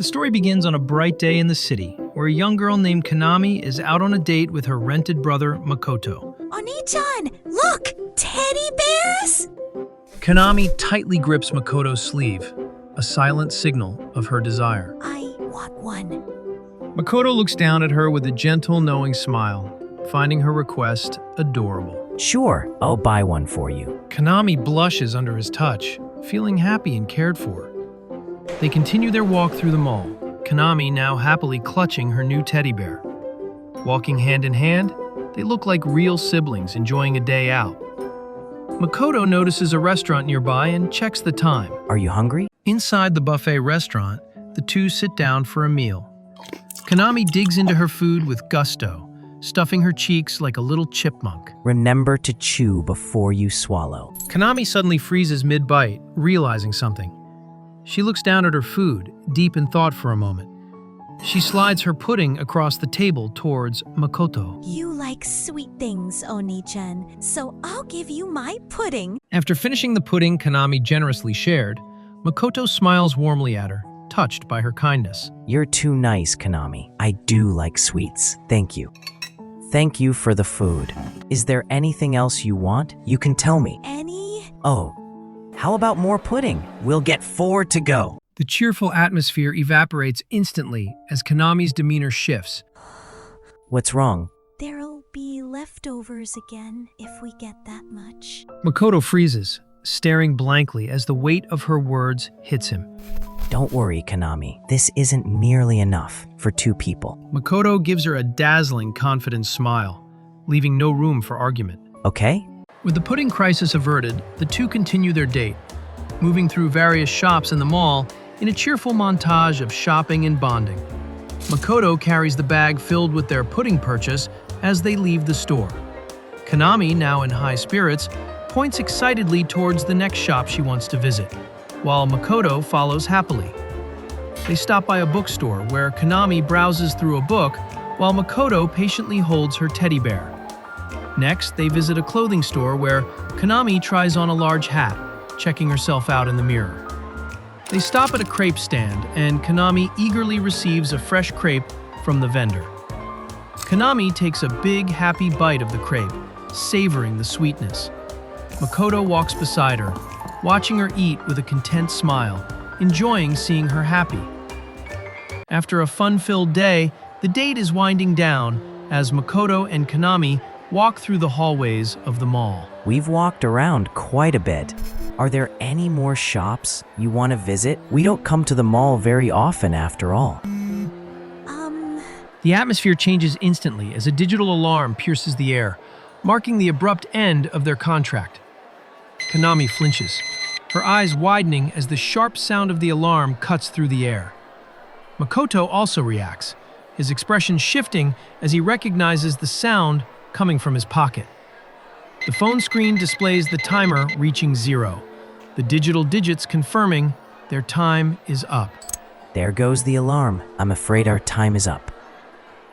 The story begins on a bright day in the city, where a young girl named Kanami is out on a date with her rented brother, Makoto. Oni-chan, look! Teddy bears! Kanami tightly grips Makoto's sleeve, a silent signal of her desire. I want one. Makoto looks down at her with a gentle, knowing smile, finding her request adorable. Sure, I'll buy one for you. Kanami blushes under his touch, feeling happy and cared for. They continue their walk through the mall, Kanami now happily clutching her new teddy bear. Walking hand in hand, they look like real siblings enjoying a day out. Makoto notices a restaurant nearby and checks the time. Are you hungry? Inside the buffet restaurant, the two sit down for a meal. Kanami digs into her food with gusto, stuffing her cheeks like a little chipmunk. Remember to chew before you swallow. Kanami suddenly freezes mid-bite, realizing something. She looks down at her food, deep in thought for a moment. She slides her pudding across the table towards Makoto. You like sweet things, Oni-chan, so I'll give you my pudding. After finishing the pudding Kanami generously shared, Makoto smiles warmly at her, touched by her kindness. You're too nice, Kanami. I do like sweets. Thank you. Thank you for the food. Is there anything else you want? You can tell me. Oh, how about more pudding? We'll get 4 to go. The cheerful atmosphere evaporates instantly as Kanami's demeanor shifts. What's wrong? There'll be leftovers again if we get that much. Makoto freezes, staring blankly as the weight of her words hits him. Don't worry, Kanami. This isn't nearly enough for 2 people. Makoto gives her a dazzling, confident smile, leaving no room for argument. Okay? With the pudding crisis averted, the two continue their date, moving through various shops in the mall in a cheerful montage of shopping and bonding. Makoto carries the bag filled with their pudding purchase as they leave the store. Kanami, now in high spirits, points excitedly towards the next shop she wants to visit, while Makoto follows happily. They stop by a bookstore where Kanami browses through a book while Makoto patiently holds her teddy bear. Next, they visit a clothing store where Kanami tries on a large hat, checking herself out in the mirror. They stop at a crepe stand, and Kanami eagerly receives a fresh crepe from the vendor. Kanami takes a big, happy bite of the crepe, savoring the sweetness. Makoto walks beside her, watching her eat with a content smile, enjoying seeing her happy. After a fun-filled day, the date is winding down as Makoto and Kanami walk through the hallways of the mall. We've walked around quite a bit. Are there any more shops you want to visit? We don't come to the mall very often after all. The atmosphere changes instantly as a digital alarm pierces the air, marking the abrupt end of their contract. Kanami flinches, her eyes widening as the sharp sound of the alarm cuts through the air. Makoto also reacts, his expression shifting as he recognizes the sound coming from his pocket. The phone screen displays the timer reaching 0, the digital digits confirming their time is up. There goes the alarm. I'm afraid our time is up.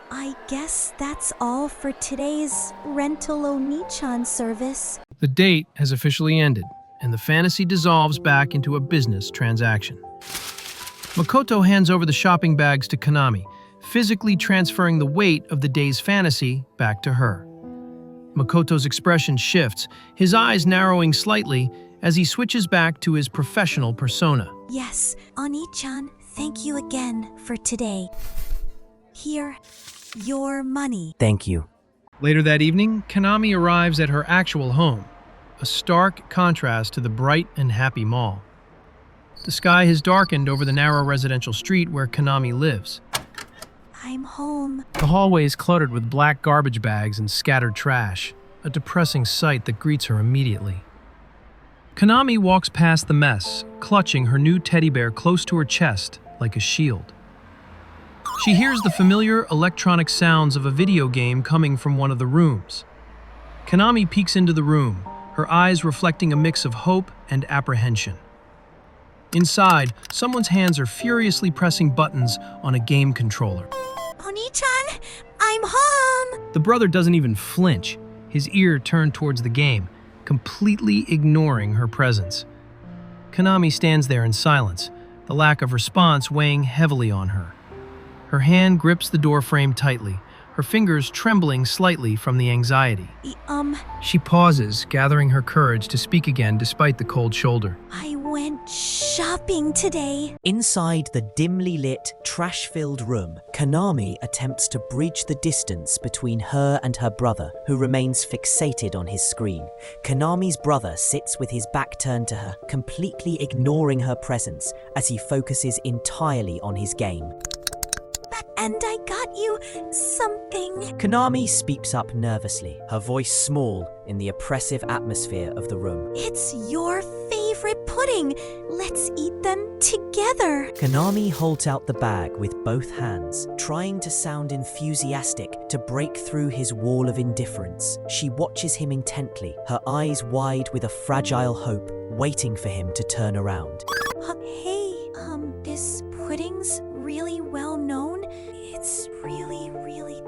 I guess that's all for today's rental Oni-chan service. The date has officially ended, and the fantasy dissolves back into a business transaction. Makoto hands over the shopping bags to Kanami, physically transferring the weight of the day's fantasy back to her. Makoto's expression shifts, his eyes narrowing slightly as he switches back to his professional persona. Yes, Oni-chan, thank you again for today. Here, your money. Thank you. Later that evening, Kanami arrives at her actual home, a stark contrast to the bright and happy mall. The sky has darkened over the narrow residential street where Kanami lives. I'm home. The hallway is cluttered with black garbage bags and scattered trash, a depressing sight that greets her immediately. Kanami walks past the mess, clutching her new teddy bear close to her chest like a shield. She hears the familiar electronic sounds of a video game coming from one of the rooms. Kanami peeks into the room, her eyes reflecting a mix of hope and apprehension. Inside, someone's hands are furiously pressing buttons on a game controller. Oni-chan, I'm home! The brother doesn't even flinch, his ear turned towards the game, completely ignoring her presence. Kanami stands there in silence, the lack of response weighing heavily on her. Her hand grips the doorframe tightly, her fingers trembling slightly from the anxiety. She pauses, gathering her courage to speak again despite the cold shoulder. I went shopping today. Inside the dimly lit, trash-filled room, Konami attempts to bridge the distance between her and her brother, who remains fixated on his screen. Konami's brother sits with his back turned to her, completely ignoring her presence as he focuses entirely on his game. And I got you something. Konami speaks up nervously, her voice small in the oppressive atmosphere of the room. It's your favorite pudding. Let's eat them together. Konami holds out the bag with both hands, trying to sound enthusiastic to break through his wall of indifference. She watches him intently, her eyes wide with a fragile hope, waiting for him to turn around. Hey, this pudding's really well known. It's really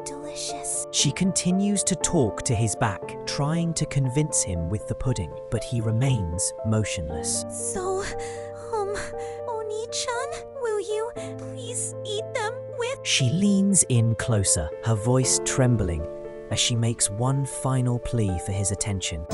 delicious. She continues to talk to his back, trying to convince him with the pudding, but he remains motionless. So, Oni-chan, will you please eat them with? She leans in closer, her voice trembling, as she makes one final plea for his attention.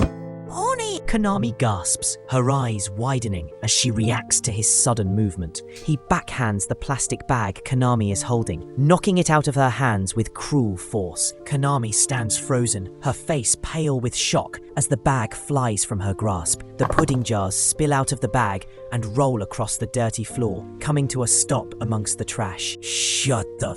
Oni! Konami gasps, her eyes widening as she reacts to his sudden movement. He backhands the plastic bag Konami is holding, knocking it out of her hands with cruel force. Konami stands frozen, her face pale with shock as the bag flies from her grasp. The pudding jars spill out of the bag and roll across the dirty floor, coming to a stop amongst the trash. Shut the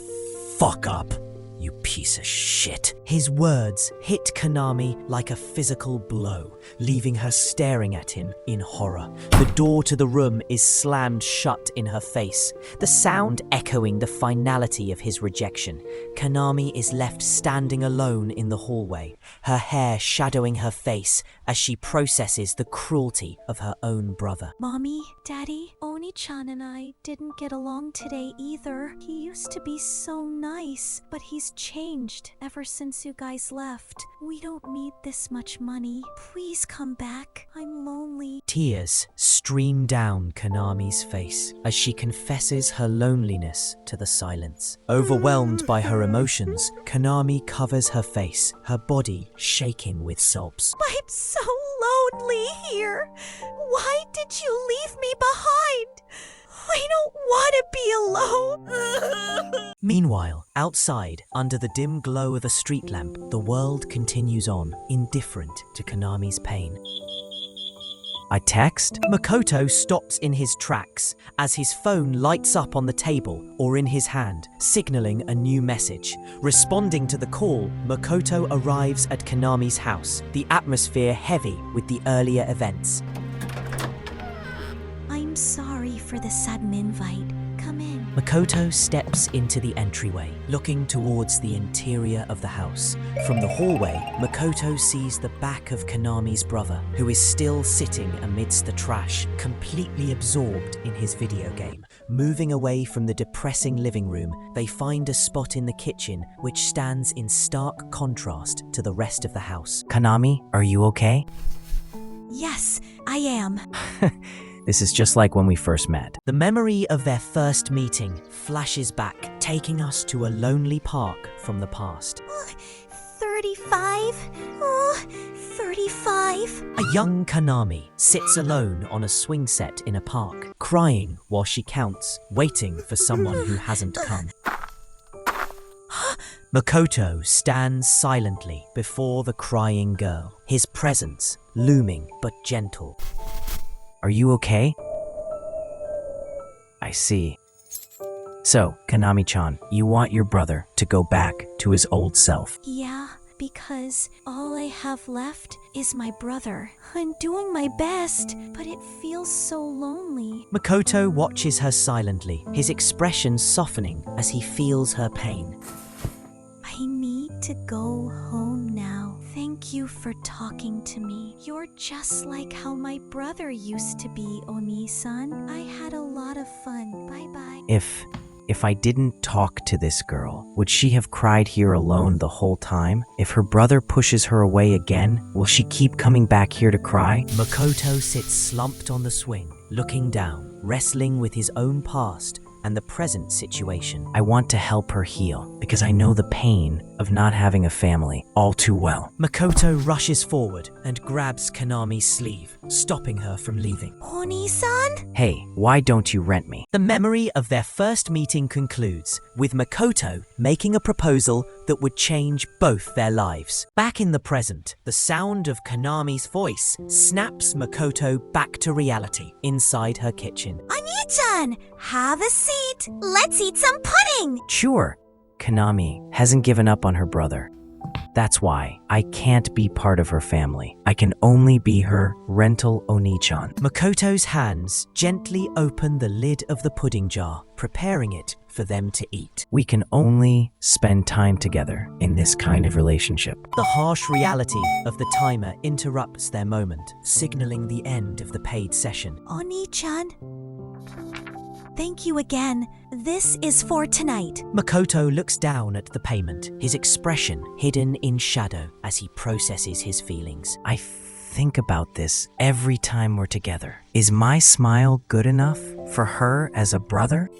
fuck up, you piece of shit. His words hit Konami like a physical blow, leaving her staring at him in horror. The door to the room is slammed shut in her face, the sound echoing the finality of his rejection. Konami is left standing alone in the hallway, her hair shadowing her face as she processes the cruelty of her own brother. Mommy, Daddy, Oni-chan and I didn't get along today either. He used to be so nice, but he's changed ever since you guys left. We don't need this much money. Please come back. I'm lonely. Tears stream down Konami's face as she confesses her loneliness to the silence. Overwhelmed by her emotions, Konami covers her face, her body shaking with sobs. I'm so lonely here. Why did you leave me behind? I don't want to be alone. Meanwhile, outside, under the dim glow of a street lamp, the world continues on, indifferent to Konami's pain. I text? Makoto stops in his tracks as his phone lights up on the table or in his hand, signaling a new message. Responding to the call, Makoto arrives at Konami's house, the atmosphere heavy with the earlier events. I'm sorry for the sudden invite. Come in. Makoto steps into the entryway, looking towards the interior of the house. From the hallway, Makoto sees the back of Konami's brother, who is still sitting amidst the trash, completely absorbed in his video game. Moving away from the depressing living room, they find a spot in the kitchen which stands in stark contrast to the rest of the house. Konami, are you okay? Yes, I am. This is just like when we first met. The memory of their first meeting flashes back, taking us to a lonely park from the past. 35? Oh, 35. A young Konami sits alone on a swing set in a park, crying while she counts, waiting for someone who hasn't come. Makoto stands silently before the crying girl, his presence looming but gentle. Are you okay? I see. So, Konami-chan, you want your brother to go back to his old self. Yeah, because all I have left is my brother. I'm doing my best, but it feels so lonely. Makoto watches her silently, his expression softening as he feels her pain. I need to go home now. Thank you for talking to me. You're just like how my brother used to be, Oni-san. I had a lot of fun. Bye-bye. If I didn't talk to this girl, would she have cried here alone the whole time? If her brother pushes her away again, will she keep coming back here to cry? Makoto sits slumped on the swing, looking down, wrestling with his own past and the present situation. I want to help her heal because I know the pain of not having a family all too well. Makoto rushes forward and grabs Kanami's sleeve, stopping her from leaving. Oni-san? Hey, why don't you rent me? The memory of their first meeting concludes with Makoto making a proposal that would change both their lives. Back in the present, the sound of Kanami's voice snaps Makoto back to reality inside her kitchen. Oni-chan, have a seat. Let's eat some pudding. Sure, Kanami hasn't given up on her brother. That's why I can't be part of her family. I can only be her rental Oni-chan. Makoto's hands gently open the lid of the pudding jar, preparing it for them to eat. We can only spend time together in this kind of relationship. The harsh reality of the timer interrupts their moment, signaling the end of the paid session. Oni-chan, thank you again. This is for tonight. Makoto looks down at the payment, his expression hidden in shadow as he processes his feelings. I think about this every time we're together. Is my smile good enough for her as a brother?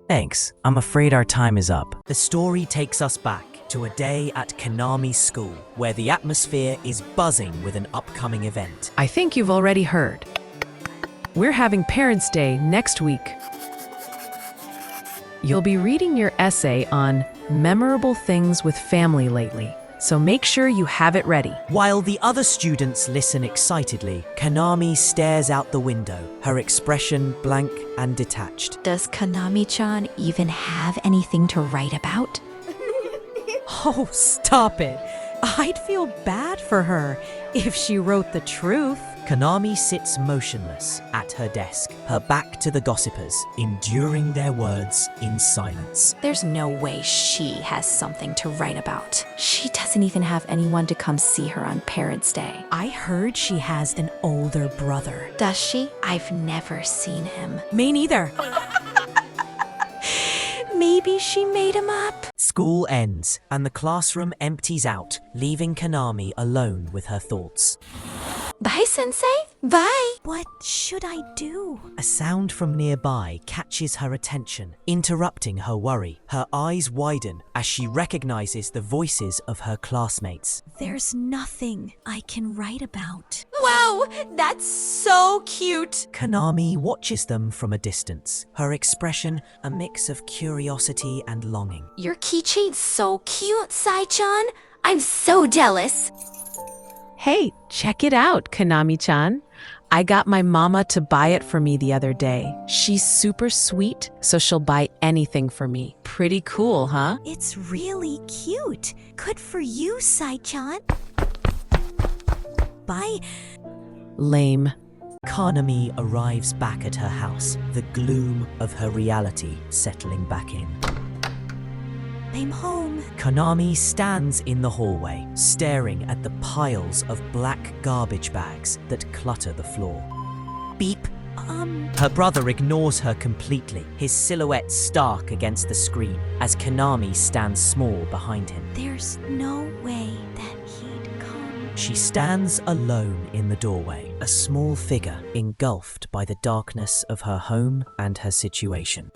Thanks. I'm afraid our time is up. The story takes us back to a day at Kanami's school, where the atmosphere is buzzing with an upcoming event. I think you've already heard. We're having Parents' Day next week. You'll be reading your essay on memorable things with family lately, so make sure you have it ready. While the other students listen excitedly, Kanami stares out the window, her expression blank and detached. Does Kanami-chan even have anything to write about? Oh, stop it. I'd feel bad for her if she wrote the truth. Kanami sits motionless at her desk, her back to the gossipers, enduring their words in silence. There's no way she has something to write about. She doesn't even have anyone to come see her on Parents' Day. I heard she has an older brother. Does she? I've never seen him. Me neither. Maybe she made him up. School ends, and the classroom empties out, leaving Kanami alone with her thoughts. Bye, Sensei. Bye. What should I do? A sound from nearby catches her attention, interrupting her worry. Her eyes widen as she recognizes the voices of her classmates. There's nothing I can write about. Wow, that's so cute. Kanami watches them from a distance, her expression a mix of curiosity and longing. Your keychain's so cute, Sai-chan. I'm so jealous. Hey, check it out, Kanami-chan. I got my mama to buy it for me the other day. She's super sweet, so she'll buy anything for me. Pretty cool, huh? It's really cute. Good for you, Sai-chan. Bye. Lame. Kanami arrives back at her house, the gloom of her reality settling back in. I'm home. Kanami stands in the hallway, staring at the piles of black garbage bags that clutter the floor. Beep. Her brother ignores her completely, his silhouette stark against the screen as Kanami stands small behind him. There's no way that he'd come. She stands alone in the doorway, a small figure engulfed by the darkness of her home and her situation.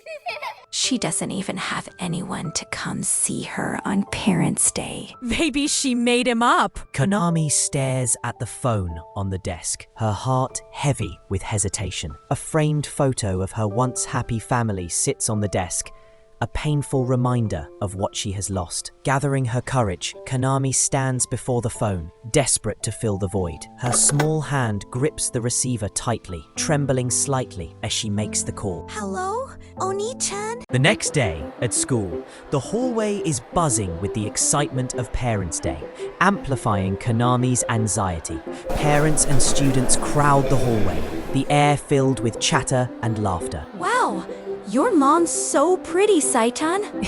She doesn't even have anyone to come see her on Parents' Day. Maybe she made him up. Kanami stares at the phone on the desk, her heart heavy with hesitation. A framed photo of her once happy family sits on the desk, a painful reminder of what she has lost. Gathering her courage, Kanami stands before the phone, desperate to fill the void. Her small hand grips the receiver tightly, trembling slightly as she makes the call. Hello? Oni-chan? The next day, at school, the hallway is buzzing with the excitement of Parents' Day, amplifying Kanami's anxiety. Parents and students crowd the hallway, the air filled with chatter and laughter. Wow, your mom's so pretty, Sai-chan.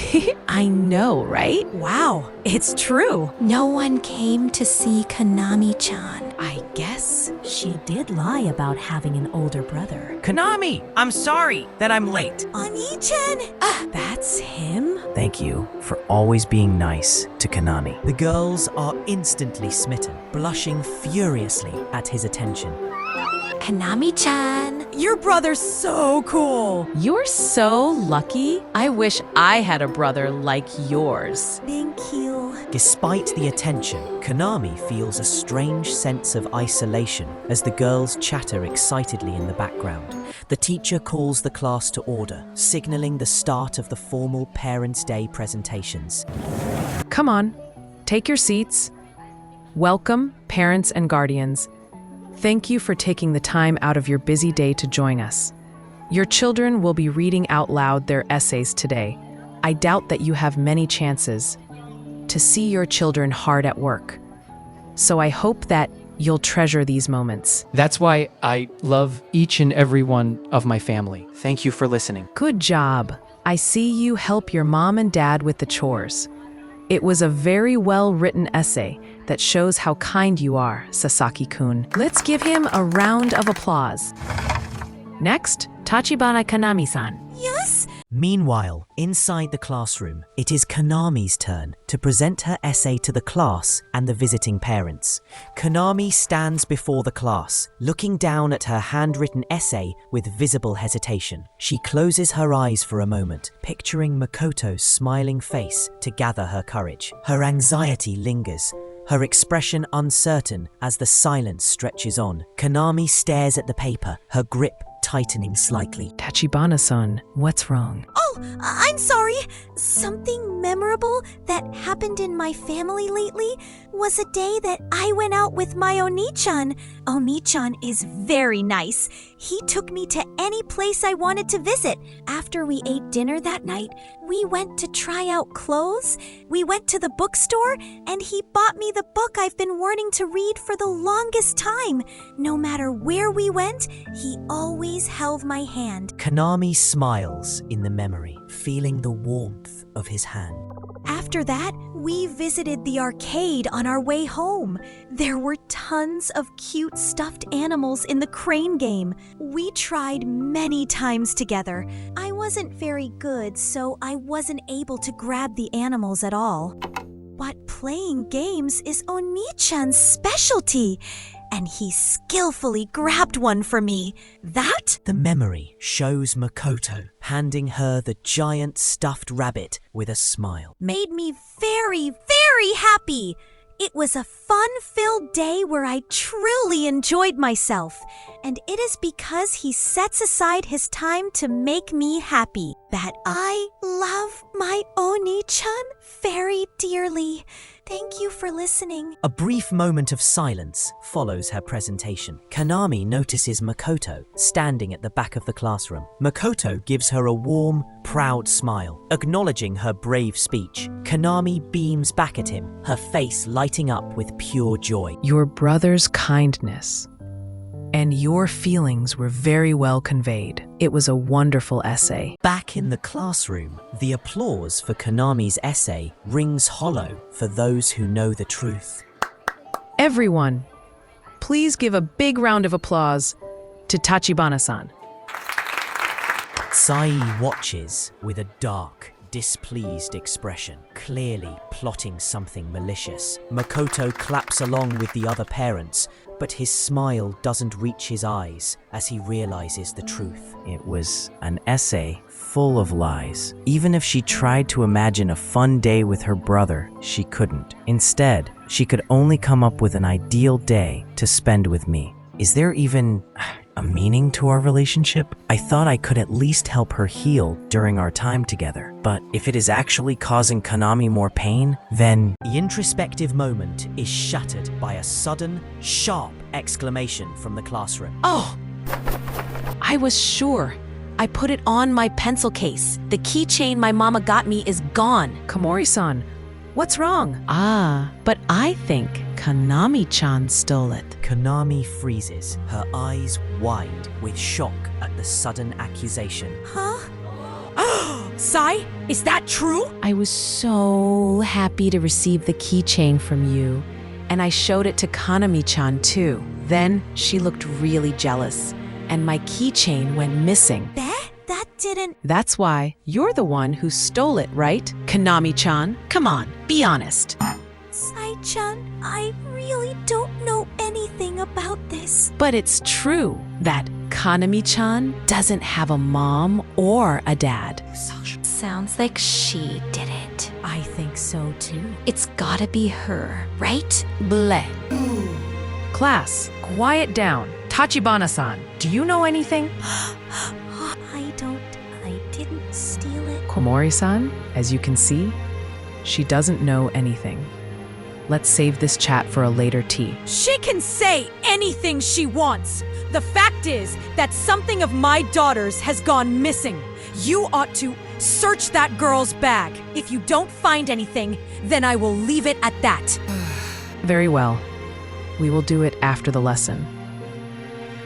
I know, right? Wow, it's true. No one came to see Kanami-chan. I guess she did lie about having an older brother. Kanami, I'm sorry that I'm late. Oni-chan? That's him? Thank you for always being nice to Kanami. The girls are instantly smitten, blushing furiously at his attention. Kanami-chan. Your brother's so cool. You're so lucky. I wish I had a brother like yours. Thank you. Despite the attention, Konami feels a strange sense of isolation as the girls chatter excitedly in the background. The teacher calls the class to order, signaling the start of the formal Parents' Day presentations. Come on, take your seats. Welcome, parents and guardians. Thank you for taking the time out of your busy day to join us. Your children will be reading out loud their essays today. I doubt that you have many chances to see your children hard at work. So I hope that you'll treasure these moments. That's why I love each and every one of my family. Thank you for listening. Good job. I see you help your mom and dad with the chores. It was a very well-written essay that shows how kind you are, Sasaki-kun. Let's give him a round of applause. Next, Tachibana Kanami-san. Yes? Meanwhile, inside the classroom, it is Konami's turn to present her essay to the class and the visiting parents. Konami stands before the class, looking down at her handwritten essay with visible hesitation. She closes her eyes for a moment, picturing Makoto's smiling face to gather her courage. Her anxiety lingers, her expression uncertain as the silence stretches on. Konami stares at the paper, her grip tightening slightly. Tachibana-san, what's wrong? Oh, I'm sorry. Something memorable that happened in my family lately was a day that I went out with my Oni-chan. Oni-chan is very nice. He took me to any place I wanted to visit. After we ate dinner that night, we went to try out clothes. We went to the bookstore, and he bought me the book I've been wanting to read for the longest time. No matter where we went, he always held my hand. Konami smiles in the memory, feeling the warmth of his hand. After that, we visited the arcade on our way home. There were tons of cute stuffed animals in the crane game. We tried many times together. I wasn't very good, so I wasn't able to grab the animals at all. But playing games is Oni-chan's specialty, and he skillfully grabbed one for me. That? The memory shows Makoto handing her the giant stuffed rabbit with a smile. Made me very, very happy. It was a fun-filled day where I truly enjoyed myself, and it is because he sets aside his time to make me happy that I love my Oni-chan very dearly. Thank you for listening. A brief moment of silence follows her presentation. Konami notices Makoto standing at the back of the classroom. Makoto gives her a warm, proud smile, acknowledging her brave speech. Konami beams back at him, her face lighting up with pure joy. Your brother's kindness and your feelings were very well conveyed. It was a wonderful essay. Back in the classroom, the applause for Konami's essay rings hollow for those who know the truth. Everyone, please give a big round of applause to Tachibana-san. Sai watches with a dark, displeased expression, clearly plotting something malicious. Makoto claps along with the other parents, but his smile doesn't reach his eyes as he realizes the truth. It was an essay full of lies. Even if she tried to imagine a fun day with her brother, she couldn't. Instead, she could only come up with an ideal day to spend with me. Is there even a meaning to our relationship? I thought I could at least help her heal during our time together. But if it is actually causing Konami more pain, then... The introspective moment is shattered by a sudden, sharp exclamation from the classroom. Oh! I was sure. I put it on my pencil case. The keychain my mama got me is gone. Komori-san, what's wrong? Ah, but I think Konami-chan stole it. Konami freezes, her eyes wide with shock at the sudden accusation. Huh? Sai, is that true? I was so happy to receive the keychain from you, and I showed it to Kanami-chan too. Then she looked really jealous, and my keychain went missing. That didn't... That's why you're the one who stole it, right? Kanami-chan, come on, be honest. Sai-chan, I really don't know anything about this. But it's true that Kanami-chan doesn't have a mom or a dad. Sounds like she did it. I think so too. It's gotta be her, right? Bleh. Class, quiet down. Tachibana-san, do you know anything? I didn't steal it. Komori-san, as you can see, she doesn't know anything. Let's save this chat for a later tea. She can say anything she wants. The fact is that something of my daughter's has gone missing. You ought to search that girl's bag. If you don't find anything, then I will leave it at that. Very well. We will do it after the lesson.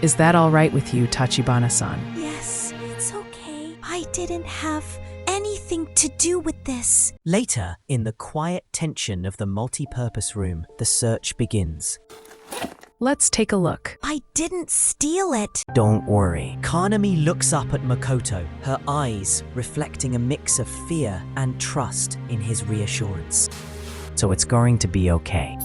Is that all right with you, Tachibana-san? Yes, it's okay. I didn't have anything to do with this. Later, in the quiet tension of the multi-purpose room, the search begins. Let's take a look. I didn't steal it. Don't worry. Kanami looks up at Makoto, her eyes reflecting a mix of fear and trust in his reassurance. So it's going to be okay.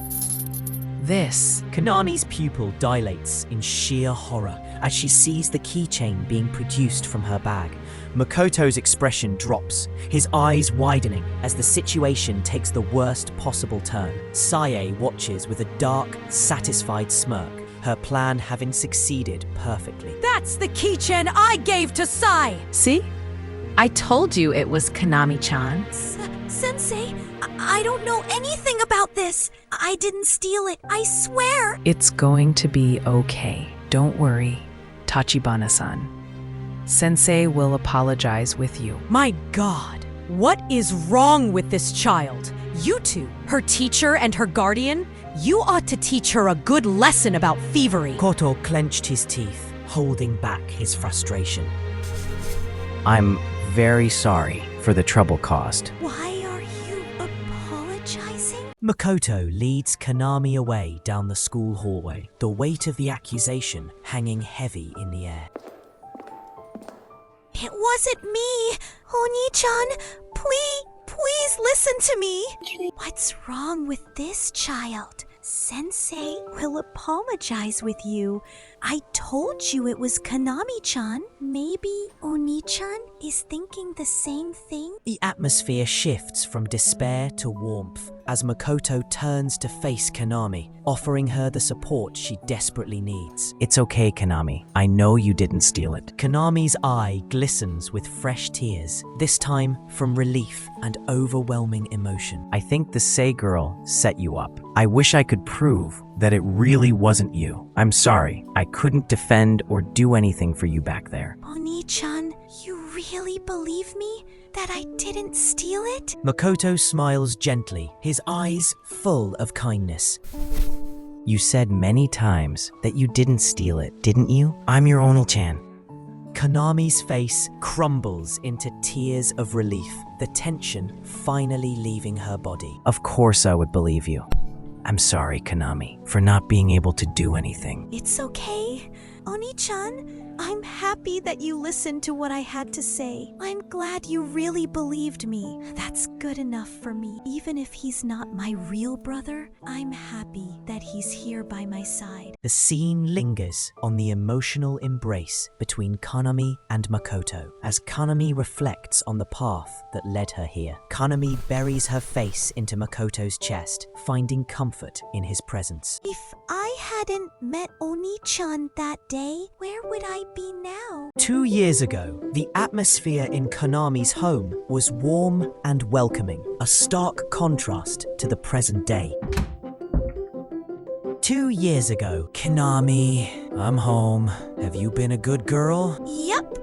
This. Kanami's pupil dilates in sheer horror as she sees the keychain being produced from her bag. Makoto's expression drops, his eyes widening as the situation takes the worst possible turn. Sae watches with a dark, satisfied smirk, her plan having succeeded perfectly. That's the keychain I gave to Sai. See? I told you it was Kanami-chan. Sensei, I don't know anything about this. I didn't steal it. I swear. It's going to be okay. Don't worry, Tachibana-san. Sensei will apologize with you. My God, what is wrong with this child? You two, her teacher and her guardian, you ought to teach her a good lesson about thievery. Koto clenched his teeth, holding back his frustration. I'm very sorry for the trouble caused. Why are you apologizing? Makoto leads Kanami away down the school hallway, the weight of the accusation hanging heavy in the air. It wasn't me. Oni-chan, please listen to me. What's wrong with this child? Sensei will apologize with you. I told you it was Kanami-chan. Maybe Oni-chan is thinking the same thing? The atmosphere shifts from despair to warmth as Makoto turns to face Kanami, offering her the support she desperately needs. It's okay, Kanami. I know you didn't steal it. Kanami's eye glistens with fresh tears, this time from relief and overwhelming emotion. I think the Sei girl set you up. I wish I could prove that it really wasn't you. I'm sorry. I couldn't defend or do anything for you back there. Oni-chan, you really believe me that I didn't steal it? Makoto smiles gently, his eyes full of kindness. You said many times that you didn't steal it, didn't you? I'm your Oni-chan. Kanami's face crumbles into tears of relief, the tension finally leaving her body. Of course I would believe you. I'm sorry, Kanami, for not being able to do anything. It's okay. Oni-chan, I'm happy that you listened to what I had to say. I'm glad you really believed me. That's good enough for me. Even if he's not my real brother, I'm happy that he's here by my side. The scene lingers on the emotional embrace between Kanami and Makoto as Kanami reflects on the path that led her here. Kanami buries her face into Makoto's chest, finding comfort in his presence. If I hadn't met Oni-chan that day, where would I be now? 2 years ago, the atmosphere in Kanami's home was warm and welcoming, a stark contrast to the present day. 2 years ago, Kanami, I'm home. Have you been a good girl? Yup.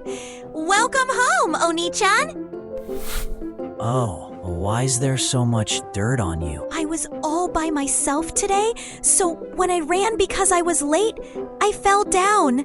Welcome home, Oni-chan. Oh, why is there so much dirt on you? I was all by myself today, so when I ran because I was late, I fell down.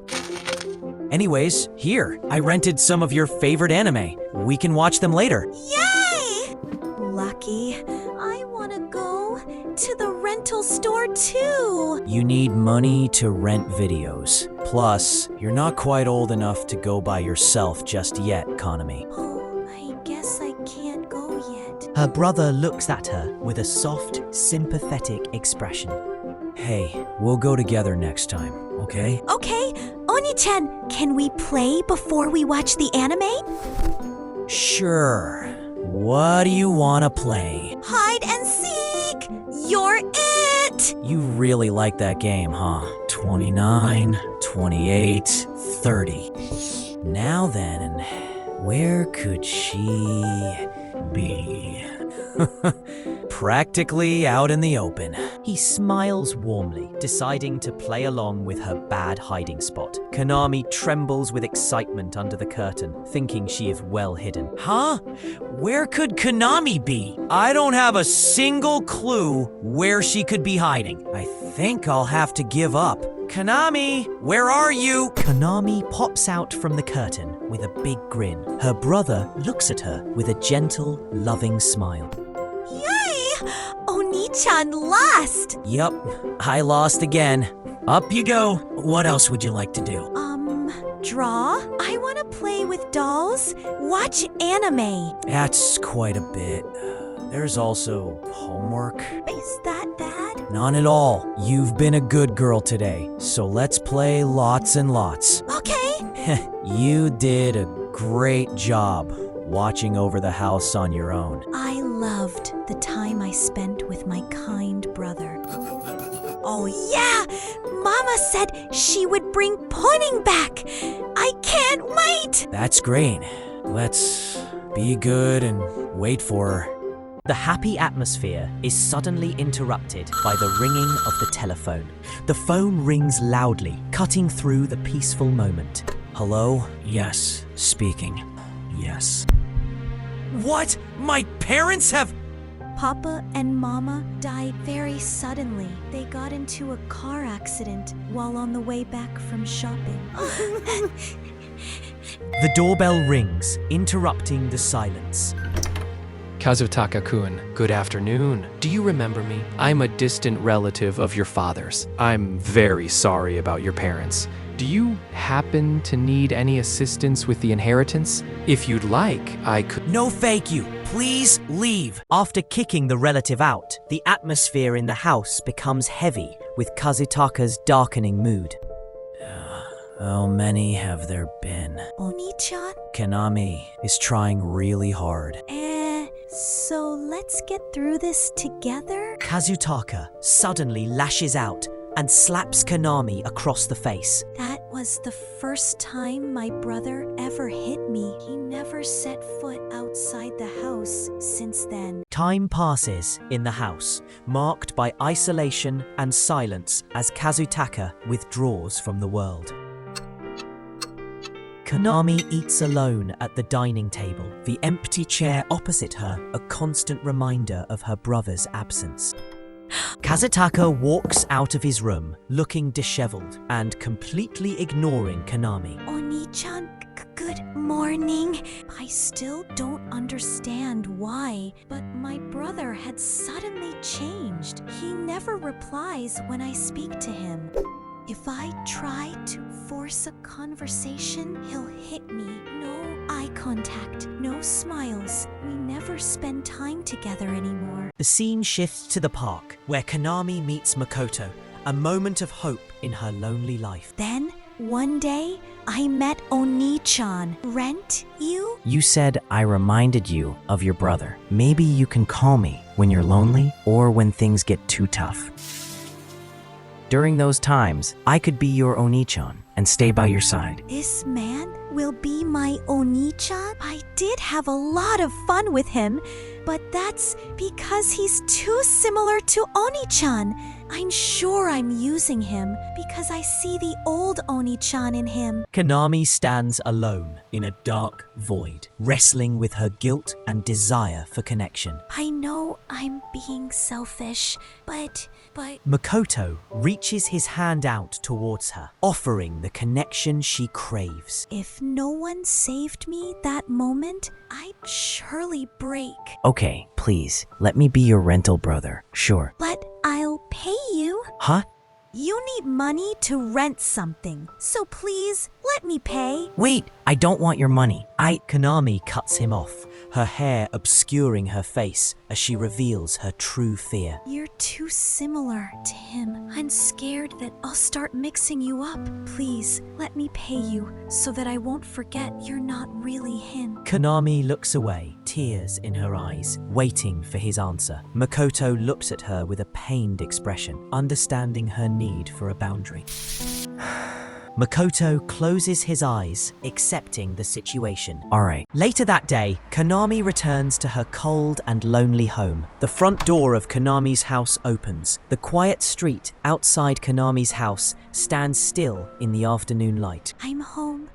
Anyways, here, I rented some of your favorite anime. We can watch them later. Yay! Lucky. I want to go to the rental store too. You need money to rent videos. Plus, you're not quite old enough to go by yourself just yet, Kanami. Oh, I guess I can't go yet. Her brother looks at her with a soft, sympathetic expression. Hey, we'll go together next time, okay? Okay, Oni Oni-chan, can we play before we watch the anime? Sure. What do you want to play? Hide and seek! You're it! You really like that game, huh? 29, 28, 30. Now then, where could she be? Practically out in the open. He smiles warmly, deciding to play along with her bad hiding spot. Konami trembles with excitement under the curtain, thinking she is well hidden. Huh? Where could Konami be? I don't have a single clue where she could be hiding. I think I'll have to give up. Konami, where are you? Konami pops out from the curtain with a big grin. Her brother looks at her with a gentle, loving smile. Yay! Oni-chan lost! Yup, I lost again. Up you go. What else would you like to do? Draw? I want to play with dolls. Watch anime. That's quite a bit. There's also homework. Is that bad? None at all. You've been a good girl today, so let's play lots and lots. Okay. You did a great job watching over the house on your own. I loved the time I spent with my kind brother. Oh yeah! Mama said she would bring pudding back! I can't wait! That's great. Let's be good and wait for her. The happy atmosphere is suddenly interrupted by the ringing of the telephone. The phone rings loudly, cutting through the peaceful moment. Hello? Yes. Speaking. Yes. What? My parents have... Papa and Mama died very suddenly. They got into a car accident while on the way back from shopping. The doorbell rings, interrupting the silence. Kazutaka-kun, good afternoon. Do you remember me? I'm a distant relative of your father's. I'm very sorry about your parents. Do you happen to need any assistance with the inheritance? If you'd like, I could... No thank you. Please leave. After kicking the relative out, the atmosphere in the house becomes heavy with Kazutaka's darkening mood. How many have there been? Oni-chan? Konami is trying really hard. So let's get through this together? Kazutaka suddenly lashes out and slaps Konami across the face. That was the first time my brother ever hit me. He never set foot outside the house since then. Time passes in the house, marked by isolation and silence as Kazutaka withdraws from the world. Konami eats alone at the dining table, the empty chair opposite her a constant reminder of her brother's absence. Kazutaka walks out of his room, looking disheveled and completely ignoring Konami. Oni-chan, good morning. I still don't understand why, but my brother had suddenly changed. He never replies when I speak to him. If I try to force a conversation, he'll hit me. No eye contact, no smiles. We never spend time together anymore. The scene shifts to the park, where Konami meets Makoto, a moment of hope in her lonely life. Then, one day, I met Oni-chan. Rent you? You said I reminded you of your brother. Maybe you can call me when you're lonely or when things get too tough. During those times, I could be your Oni-chan and stay by your side. This man will be my Oni-chan? I did have a lot of fun with him, but that's because he's too similar to Oni-chan. I'm sure I'm using him because I see the old Oni-chan in him. Konami stands alone in a dark void, wrestling with her guilt and desire for connection. I know I'm being selfish, but... Makoto reaches his hand out towards her, offering the connection she craves. If no one saved me that moment, I'd surely break. Okay, please, let me be your rental brother. Sure. But I'll pay you. Huh? You need money to rent something, so please, let me pay. Wait, I don't want your money. Konami cuts him off, her hair obscuring her face as she reveals her true fear. You're too similar to him. I'm scared that I'll start mixing you up. Please, let me pay you so that I won't forget you're not really him. Konami looks away, tears in her eyes, waiting for his answer. Makoto looks at her with a pained expression, understanding her need for a boundary. Makoto closes his eyes, accepting the situation. All right. Later that day, Konami returns to her cold and lonely home. The front door of Konami's house opens. The quiet street outside Konami's house stands still in the afternoon light. I'm home.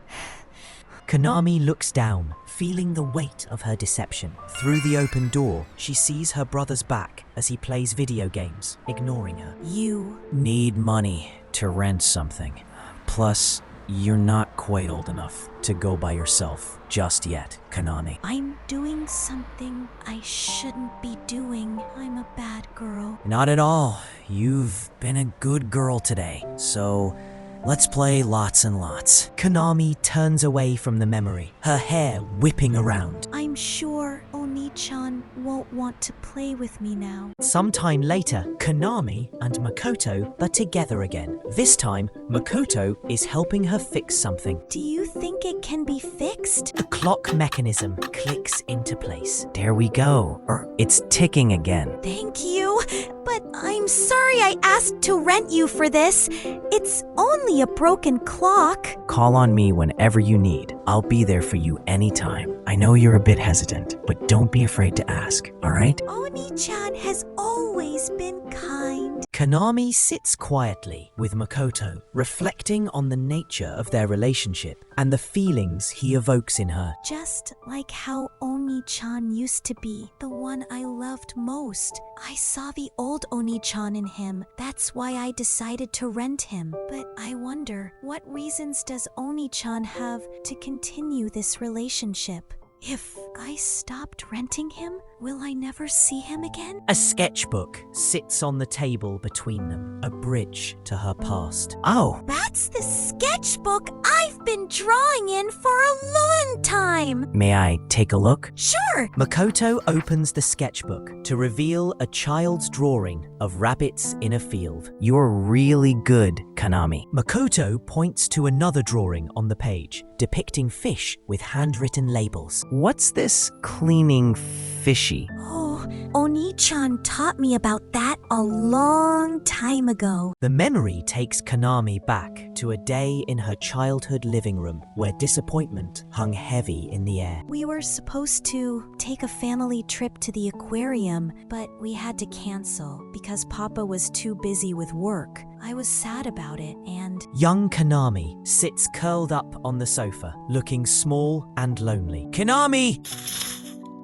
Konami looks down, feeling the weight of her deception. Through the open door, she sees her brother's back as he plays video games, ignoring her. You. Need money to rent something. Plus, you're not quite old enough to go by yourself just yet, Konami. I'm doing something I shouldn't be doing. I'm a bad girl. Not at all. You've been a good girl today, so let's play lots and lots. Konami turns away from the memory, her hair whipping around. I'm sure Oni-chan won't want to play with me now. Sometime later, Konami and Makoto are together again. This time, Makoto is helping her fix something. Do you think it can be fixed? The clock mechanism clicks into place. There we go. It's ticking again. Thank you, but I'm sorry I asked to rent you for this. It's only a broken clock. Call on me whenever you need. I'll be there for you anytime. I know you're a bit hesitant, but don't be afraid to ask, all right? Oni-chan has always been kind. Konami sits quietly with Makoto, reflecting on the nature of their relationship and the feelings he evokes in her. Just like how Oni-chan used to be, the one I loved most. I saw the old Oni-chan in him. That's why I decided to rent him. But I wonder, what reasons does Oni-chan have to continue this relationship? If I stopped renting him, will I never see him again? A sketchbook sits on the table between them, a bridge to her past. Oh, That's the sketchbook I've been drawing in for a long time. may I take a look? Sure. Makoto opens the sketchbook to reveal a child's drawing of rabbits in a field. You're really good, Konami. Makoto points to another drawing on the page, depicting fish with handwritten labels. What's this cleaning fishy? Oh, Oni-chan taught me about that a long time ago. The memory takes Konami back to a day in her childhood living room where disappointment hung heavy in the air. We were supposed to take a family trip to the aquarium, but we had to cancel because Papa was too busy with work. I was sad about it, and Young Konami sits curled up on the sofa, looking small and lonely. Konami!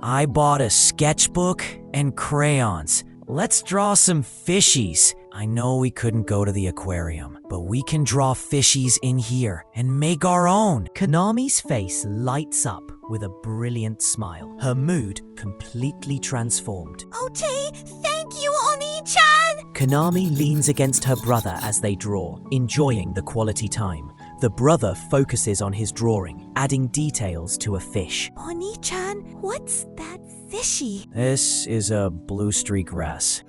I bought a sketchbook and crayons. Let's draw some fishies. I know we couldn't go to the aquarium, but we can draw fishies in here and make our own. Konami's face lights up with a brilliant smile, her mood completely transformed. Okay, thank you, Oni-chan! Konami leans against her brother as they draw, enjoying the quality time. The brother focuses on his drawing, adding details to a fish. Oni-chan, what's that fishy? This is a blue streak wrasse.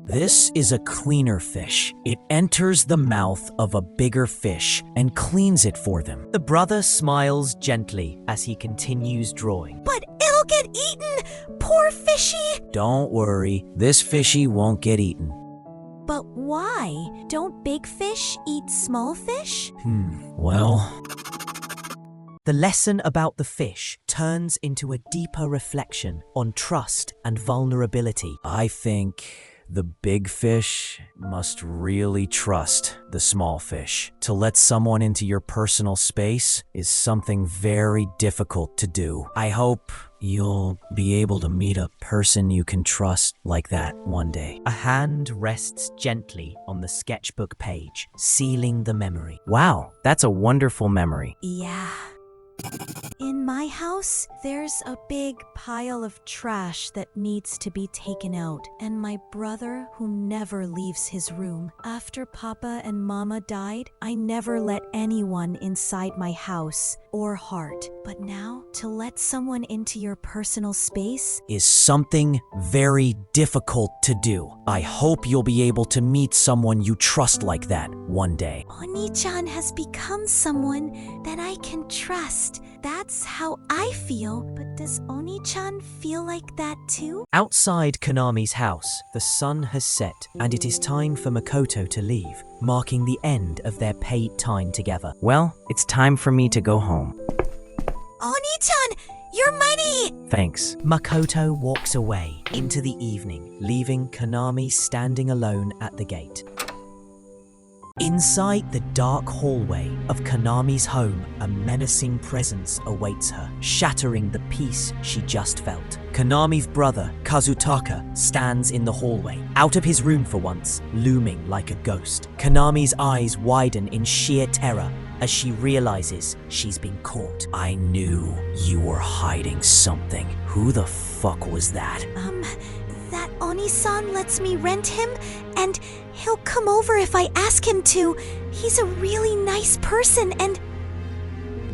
This is a cleaner fish. It enters the mouth of a bigger fish and cleans it for them. The brother smiles gently as he continues drawing. But it'll get eaten! Poor fishy! Don't worry, this fishy won't get eaten. But why? Don't big fish eat small fish? Well, The lesson about the fish turns into a deeper reflection on trust and vulnerability. I think the big fish must really trust the small fish. To let someone into your personal space is something very difficult to do. I hope you'll be able to meet a person you can trust like that one day. A hand rests gently on the sketchbook page, sealing the memory. Wow, that's a wonderful memory. Yeah. In my house, there's a big pile of trash that needs to be taken out, and my brother who never leaves his room. After Papa and Mama died, I never let anyone inside my house or heart. But now, to let someone into your personal space is something very difficult to do. I hope you'll be able to meet someone you trust like that one day. Oni-chan has become someone that I can trust. That's how I feel, but does Oni-chan feel like that too? Outside Konami's house, the sun has set, and it is time for Makoto to leave, marking the end of their paid time together. Well, it's time for me to go home. Oni-chan, your money! Thanks. Makoto walks away into the evening, leaving Konami standing alone at the gate. Inside the dark hallway of Konami's home, a menacing presence awaits her, shattering the peace she just felt. Konami's brother, Kazutaka, stands in the hallway, out of his room for once, looming like a ghost. Konami's eyes widen in sheer terror as she realizes she's been caught. I knew you were hiding something. Who the fuck was that? That Oni-san lets me rent him, and he'll come over if I ask him to. He's a really nice person, and...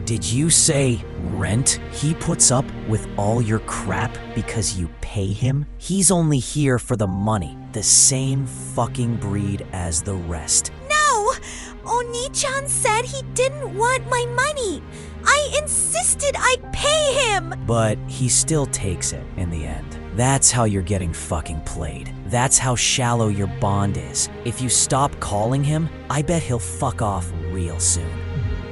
Did you say rent? He puts up with all your crap because you pay him? He's only here for the money, the same fucking breed as the rest. No! Oni-chan said he didn't want my money. I insisted I'd pay him! But he still takes it in the end. That's how you're getting fucking played. That's how shallow your bond is. If you stop calling him, I bet he'll fuck off real soon.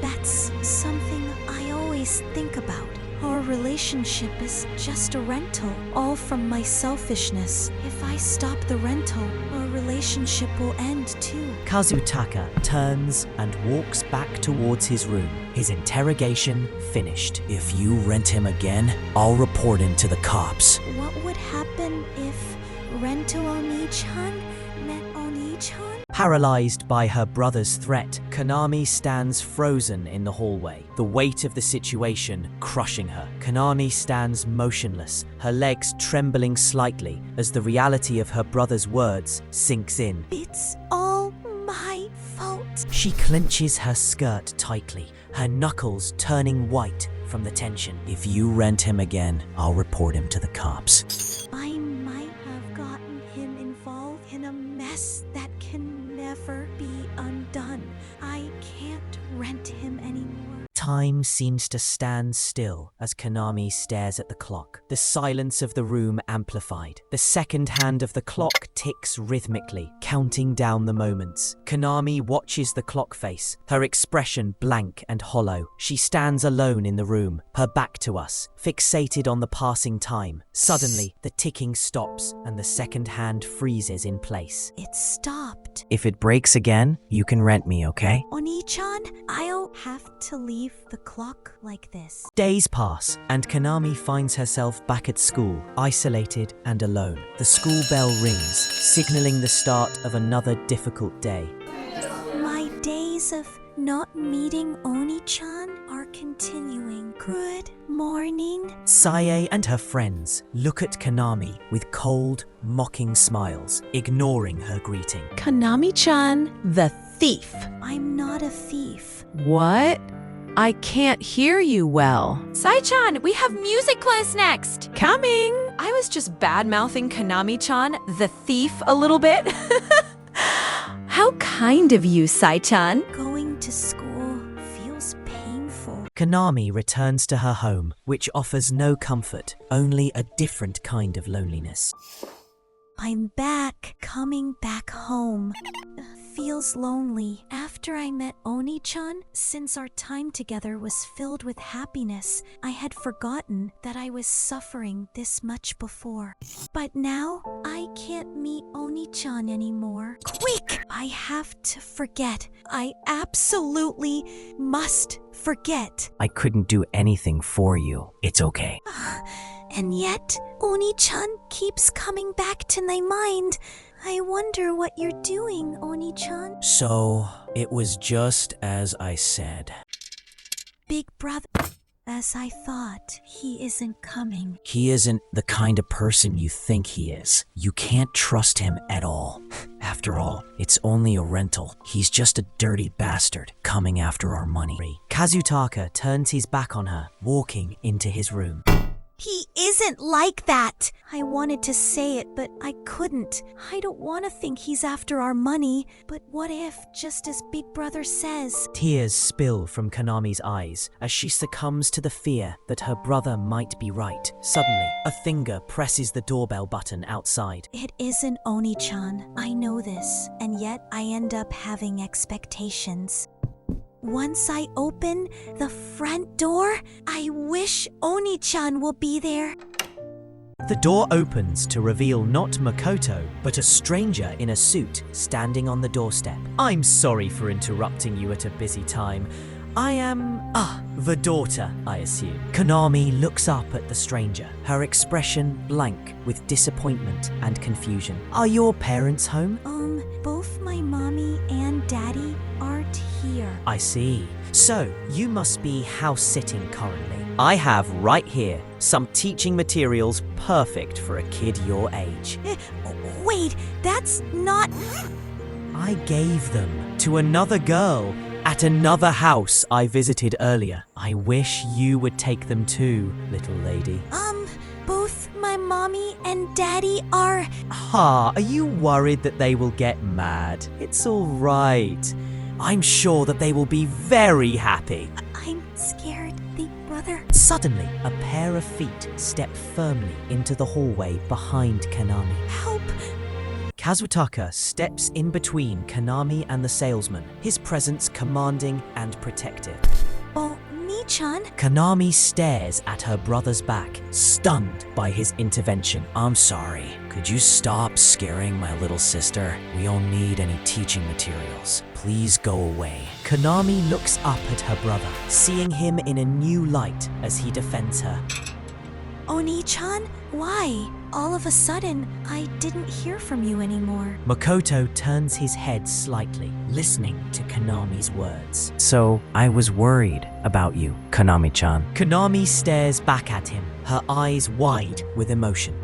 That's something I always think about. Our relationship is just a rental, all from my selfishness. If I stop the rental, our relationship will end too. Kazutaka turns and walks back towards his room, his interrogation finished. If you rent him again, I'll report him to the cops. What would happen if Rento Oni-chan met Oni-chan? Paralyzed by her brother's threat, Konami stands frozen in the hallway, the weight of the situation crushing her. Konami stands motionless, her legs trembling slightly as the reality of her brother's words sinks in. It's all my fault. She clenches her skirt tightly, her knuckles turning white from the tension. If you rent him again, I'll report him to the cops. I might have gotten him involved in a mess that can never be undone. I can't rent him anymore. Time seems to stand still as Konami stares at the clock, the silence of the room amplified. The second hand of the clock ticks rhythmically, counting down the moments. Konami watches the clock face, her expression blank and hollow. She stands alone in the room, her back to us, fixated on the passing time. Suddenly, the ticking stops and the second hand freezes in place. It stopped. If it breaks again, you can rent me, okay? Oni-chan, I'll have to leave the clock like this. Days pass, and Konami finds herself back at school, isolated and alone. The school bell rings, signaling the start of another difficult day. My days of not meeting Oni-chan are continuing. Good morning. Sae and her friends look at Konami with cold, mocking smiles, ignoring her greeting. Konami-chan, the thief. I'm not a thief. What? I can't hear you well. Sai-chan, we have music class next. Coming. I was just bad-mouthing Konami-chan, the thief, a little bit. How kind of you, Sai-chan. Going to school feels painful. Konami returns to her home, which offers no comfort, only a different kind of loneliness. I'm back, coming back home. Feels lonely. After I met Oni-chan, since our time together was filled with happiness, I had forgotten that I was suffering this much before. But now, I can't meet Oni-chan anymore. Quick! I have to forget. I absolutely must forget. I couldn't do anything for you. It's okay. And yet, Oni-chan keeps coming back to my mind. I wonder what you're doing, Oni-chan. So, it was just as I said. Big brother. As I thought, he isn't coming. He isn't the kind of person you think he is. You can't trust him at all. After all, it's only a rental. He's just a dirty bastard coming after our money. Kazutaka turns his back on her, walking into his room. He isn't like that! I wanted to say it, but I couldn't. I don't want to think he's after our money, but what if, just as Big Brother says? Tears spill from Konami's eyes as she succumbs to the fear that her brother might be right. Suddenly, a finger presses the doorbell button outside. It isn't Oni-chan. I know this, and yet I end up having expectations. Once I open the front door, I wish Oni-chan will be there. The door opens to reveal not Makoto, but a stranger in a suit standing on the doorstep. I'm sorry for interrupting you at a busy time. I am, the daughter, I assume. Konami looks up at the stranger, her expression blank with disappointment and confusion. Are your parents home? Both my mommy and daddy aren't here. I see. So, you must be house sitting currently. I have right here some teaching materials perfect for a kid your age. Wait, that's not... I gave them to another girl at another house I visited earlier. I wish you would take them too, little lady. Both my mommy and daddy are... Are you worried that they will get mad? It's all right. I'm sure that they will be very happy. I'm scared, Big Brother. Suddenly, a pair of feet step firmly into the hallway behind Konami. Help! Kazutaka steps in between Konami and the salesman, his presence commanding and protective. Oni-chan? Konami stares at her brother's back, stunned by his intervention. I'm sorry. Could you stop scaring my little sister? We don't need any teaching materials. Please go away. Konami looks up at her brother, seeing him in a new light as he defends her. Oni-chan? Why? All of a sudden, I didn't hear from you anymore. Makoto turns his head slightly, listening to Konami's words. So, I was worried about you, Konami-chan. Konami stares back at him, her eyes wide with emotion.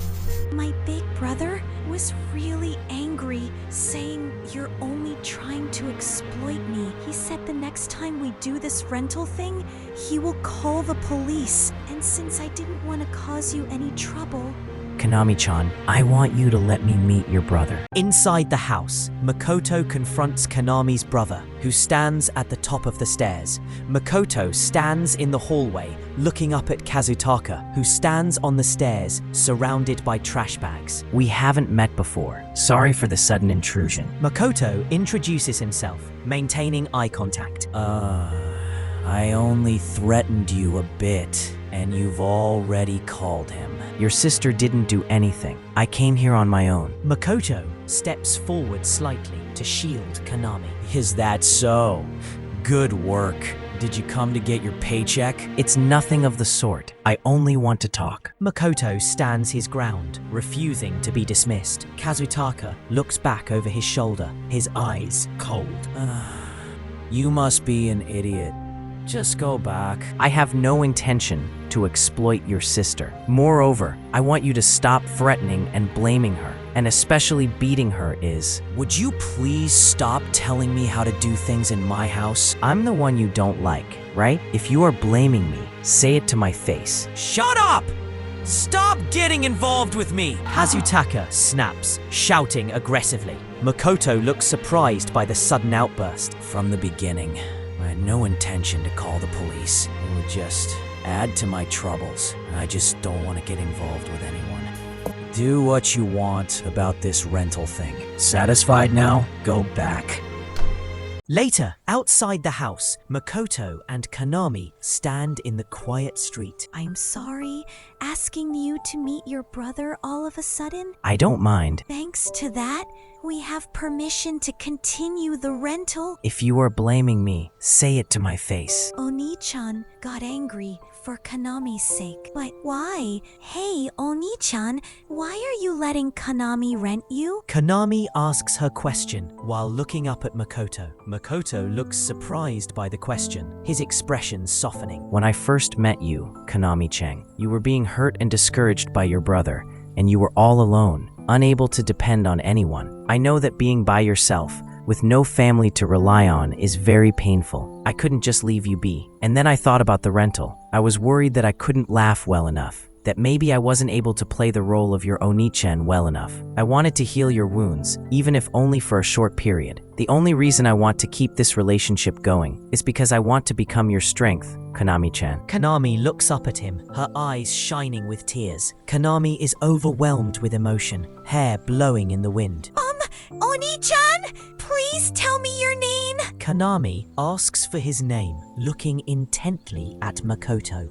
My big brother was really angry, saying you're only trying to exploit me. He said the next time we do this rental thing, he will call the police. And since I didn't want to cause you any trouble... Konami-chan, I want you to let me meet your brother. Inside the house, Makoto confronts Konami's brother, who stands at the top of the stairs. Makoto stands in the hallway, looking up at Kazutaka, who stands on the stairs, surrounded by trash bags. We haven't met before. Sorry for the sudden intrusion. Makoto introduces himself, maintaining eye contact. I only threatened you a bit, and you've already called him. Your sister didn't do anything. I came here on my own. Makoto steps forward slightly to shield Konami. Is that so? Good work. Did you come to get your paycheck? It's nothing of the sort. I only want to talk. Makoto stands his ground, refusing to be dismissed. Kazutaka looks back over his shoulder, his eyes cold. You must be an idiot. Just go back. I have no intention to exploit your sister. Moreover, I want you to stop threatening and blaming her, and especially beating her is... Would you please stop telling me how to do things in my house? I'm the one you don't like, right? If you are blaming me, say it to my face. Shut up! Stop getting involved with me! Kazutaka snaps, shouting aggressively. Makoto looks surprised by the sudden outburst. From the beginning, I had no intention to call the police. It would just add to my troubles. I just don't want to get involved with anyone. Do what you want about this rental thing. Satisfied now? Go back. Later, outside the house, Makoto and Konami stand in the quiet street. I'm sorry, asking you to meet your brother all of a sudden? I don't mind. Thanks to that, we have permission to continue the rental. If you are blaming me, say it to my face. Oni-chan got angry for Kanami's sake. But why? Hey, Oni-chan, why are you letting Kanami rent you? Kanami asks her question while looking up at Makoto. Makoto looks surprised by the question, his expression softening. When I first met you, Kanami-chan, you were being hurt and discouraged by your brother, and you were all alone, unable to depend on anyone. I know that being by yourself, with no family to rely on, is very painful. I couldn't just leave you be. And then I thought about the rental. I was worried that I couldn't laugh well enough, that maybe I wasn't able to play the role of your Oni-chan well enough. I wanted to heal your wounds, even if only for a short period. The only reason I want to keep this relationship going is because I want to become your strength, Kanami-chan. Kanami looks up at him, her eyes shining with tears. Kanami is overwhelmed with emotion, hair blowing in the wind. Oni-chan, please tell me your name. Kanami asks for his name, looking intently at Makoto.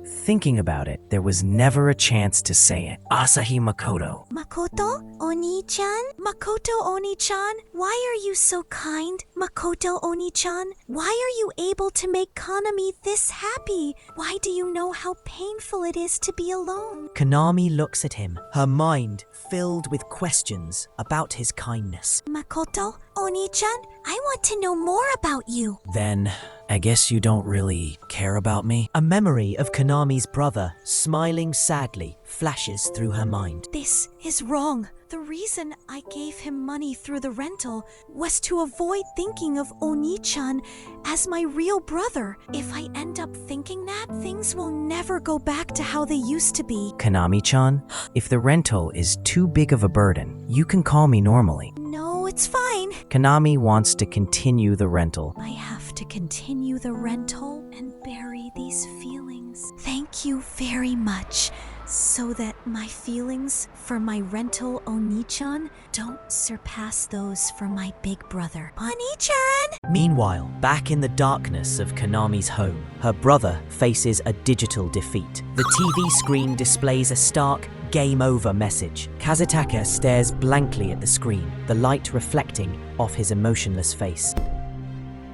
Thinking about it, there was never a chance to say it. Asahi Makoto. Makoto? Oni-chan? Makoto Oni-chan? Why are you so kind? Makoto Oni-chan? Why are you able to make Kanami this happy? Why do you know how painful it is to be alone? Kanami looks at him, her mind filled with questions about his kindness. Makoto Oni-chan, I want to know more about you. Then, I guess you don't really care about me? A memory of Kanami's brother, smiling sadly, flashes through her mind. This is wrong. The reason I gave him money through the rental was to avoid thinking of Oni-chan as my real brother. If I end up thinking that, things will never go back to how they used to be. Kanami-chan, if the rental is too big of a burden, you can call me normally. No, it's fine. Kanami wants to continue the rental. I have to continue the rental and bury these feelings. Thank you very much. So that my feelings for my rental Oni-chan don't surpass those for my big brother. Oni-chan! Meanwhile, back in the darkness of Kanami's home, her brother faces a digital defeat. The TV screen displays a stark "Game Over" message. Kazutaka stares blankly at the screen, the light reflecting off his emotionless face.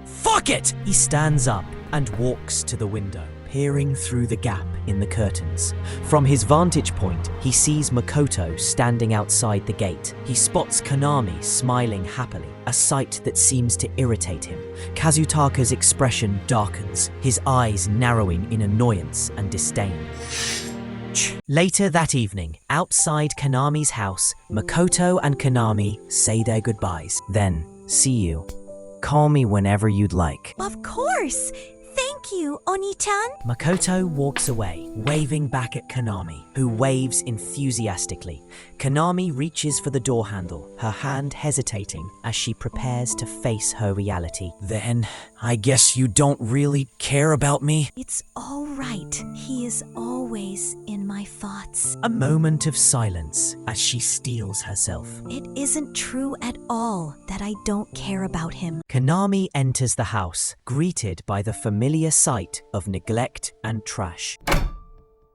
Fuck it! He stands up and walks to the window, peering through the gap in the curtains. From his vantage point, he sees Makoto standing outside the gate. He spots Kanami smiling happily, a sight that seems to irritate him. Kazutaka's expression darkens, his eyes narrowing in annoyance and disdain. Later that evening, outside Kanami's house, Makoto and Kanami say their goodbyes. Then, see you. Call me whenever you'd like. Of course! Thank you, Oni-chan. Makoto walks away, waving back at Kanami, who waves enthusiastically. Kanami reaches for the door handle, her hand hesitating as she prepares to face her reality. Then, I guess you don't really care about me? It's all right. He is always in my thoughts. A moment of silence as she steels herself. It isn't true at all that I don't care about him. Kanami enters the house, greeted by the familiar sight of neglect and trash.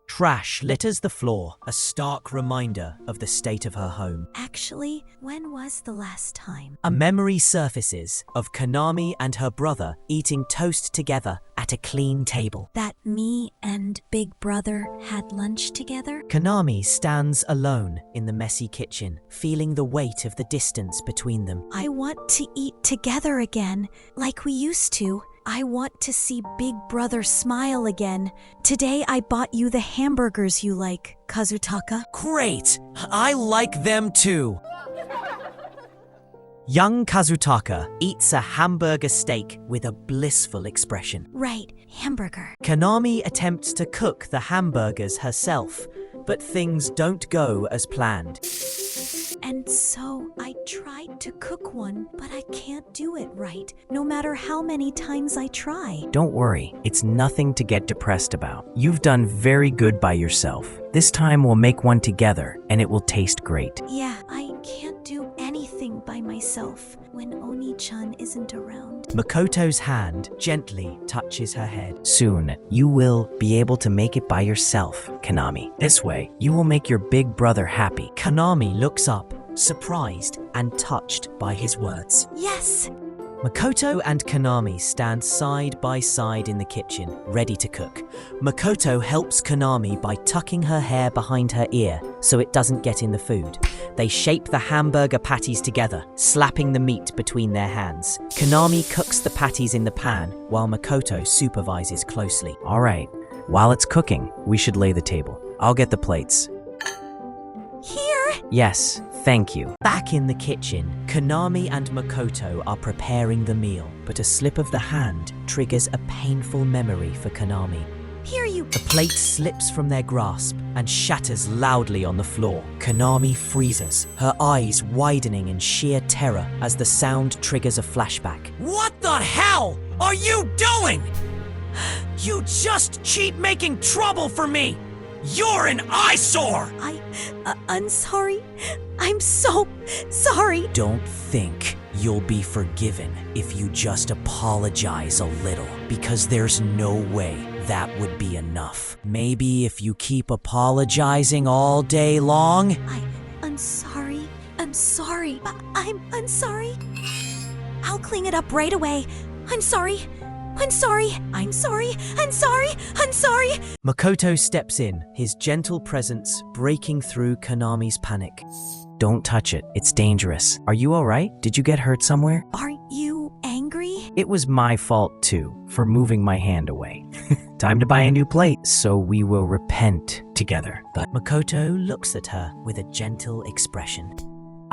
Trash litters the floor, a stark reminder of the state of her home. Actually, when was the last time? A memory surfaces of Kanami and her brother eating toast together at a clean table. That me and Big Brother had lunch together? Kanami stands alone in the messy kitchen, feeling the weight of the distance between them. I want to eat together again, like we used to. I want to see Big Brother smile again. Today I bought you the hamburgers you like, Kazutaka. Great! I like them too! Young Kazutaka eats a hamburger steak with a blissful expression. Right, hamburger. Kanami attempts to cook the hamburgers herself, but things don't go as planned. And so I tried to cook one, but I can't do it right, no matter how many times I try. Don't worry, it's nothing to get depressed about. You've done very good by yourself. This time we'll make one together, and it will taste great. Yeah, I can't do anything everything by myself when Oni-chan isn't around. Makoto's hand gently touches her head. Soon, you will be able to make it by yourself, Konami. This way, you will make your big brother happy. Konami looks up, surprised and touched by his words. Yes! Makoto and Konami stand side by side in the kitchen, ready to cook. Makoto helps Konami by tucking her hair behind her ear so it doesn't get in the food. They shape the hamburger patties together, slapping the meat between their hands. Konami cooks the patties in the pan while Makoto supervises closely. All right, while it's cooking, we should lay the table. I'll get the plates. Here! Yes, thank you. Back in the kitchen, Konami and Makoto are preparing the meal, but a slip of the hand triggers a painful memory for Konami. Here you... The plate slips from their grasp and shatters loudly on the floor. Konami freezes, her eyes widening in sheer terror as the sound triggers a flashback. What the hell are you doing? You just keep making trouble for me! You're an eyesore! I'm sorry. I'm so sorry. Don't think you'll be forgiven if you just apologize a little, because there's no way that would be enough. Maybe if you keep apologizing all day long? I'm sorry. I'm sorry. I'm sorry. I'll clean it up right away. I'm sorry. I'm sorry. I'm sorry. I'm sorry. I'm sorry. Makoto steps in, his gentle presence breaking through Konami's panic. Don't touch it. It's dangerous. Are you all right? Did you get hurt somewhere? Are you angry? It was my fault, too, for moving my hand away. Time to buy a new plate, so we will repent together. But Makoto looks at her with a gentle expression.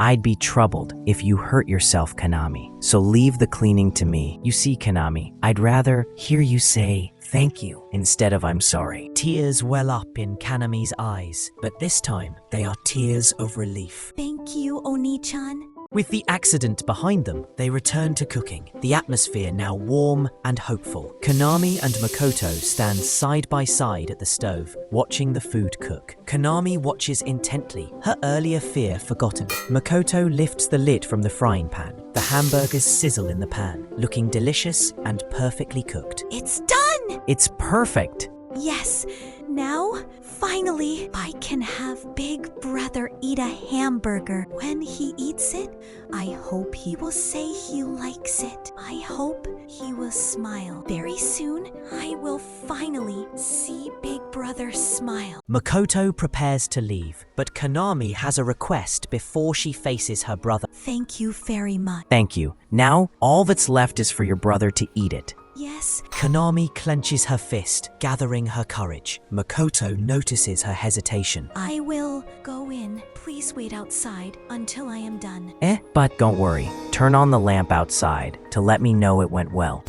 I'd be troubled if you hurt yourself, Konami. So leave the cleaning to me. You see, Konami, I'd rather hear you say thank you instead of I'm sorry. Tears well up in Kanami's eyes, but this time they are tears of relief. Thank you, Oni-chan. With the accident behind them, they return to cooking, the atmosphere now warm and hopeful. Konami and Makoto stand side by side at the stove, watching the food cook. Konami watches intently, her earlier fear forgotten. Makoto lifts the lid from the frying pan. The hamburgers sizzle in the pan, looking delicious and perfectly cooked. It's done! It's perfect. Yes. Now, finally, I can have Big Brother eat a hamburger. When he eats it, I hope he will say he likes it. I hope he will smile. Very soon, I will finally see Big Brother smile. Makoto prepares to leave, but Konami has a request before she faces her brother. Thank you very much. Thank you. Now, all that's left is for your brother to eat it. Yes. Konami clenches her fist, gathering her courage. Makoto notices her hesitation. I will go in. Please wait outside until I am done. But don't worry. Turn on the lamp outside to let me know it went well.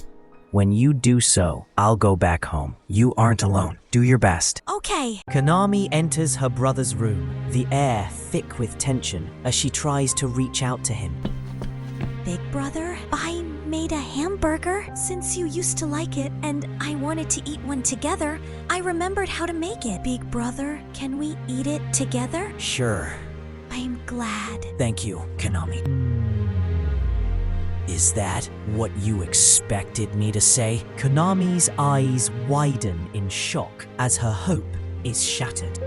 When you do so, I'll go back home. You aren't alone. Do your best. Okay. Konami enters her brother's room, the air thick with tension as she tries to reach out to him. Big Brother, I made a hamburger. Since you used to like it and I wanted to eat one together, I remembered how to make it. Big Brother, can we eat it together? Sure. I'm glad. Thank you, Konami. Is that what you expected me to say? Konami's eyes widen in shock as her hope is shattered.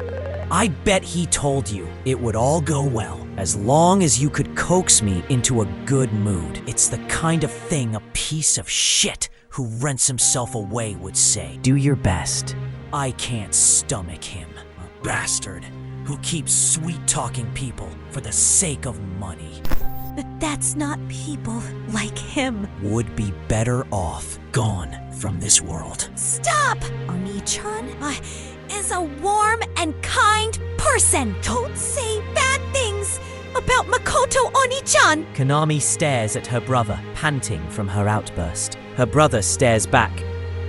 I bet he told you it would all go well as long as you could coax me into a good mood. It's the kind of thing a piece of shit who rents himself away would say. Do your best. I can't stomach him, a bastard who keeps sweet-talking people for the sake of money. But that's not people like him. Would be better off gone from this world. Stop! Oni-chan is a warm and kind person. Don't say bad things about Makoto Oni-chan. Konami stares at her brother, panting from her outburst. Her brother stares back,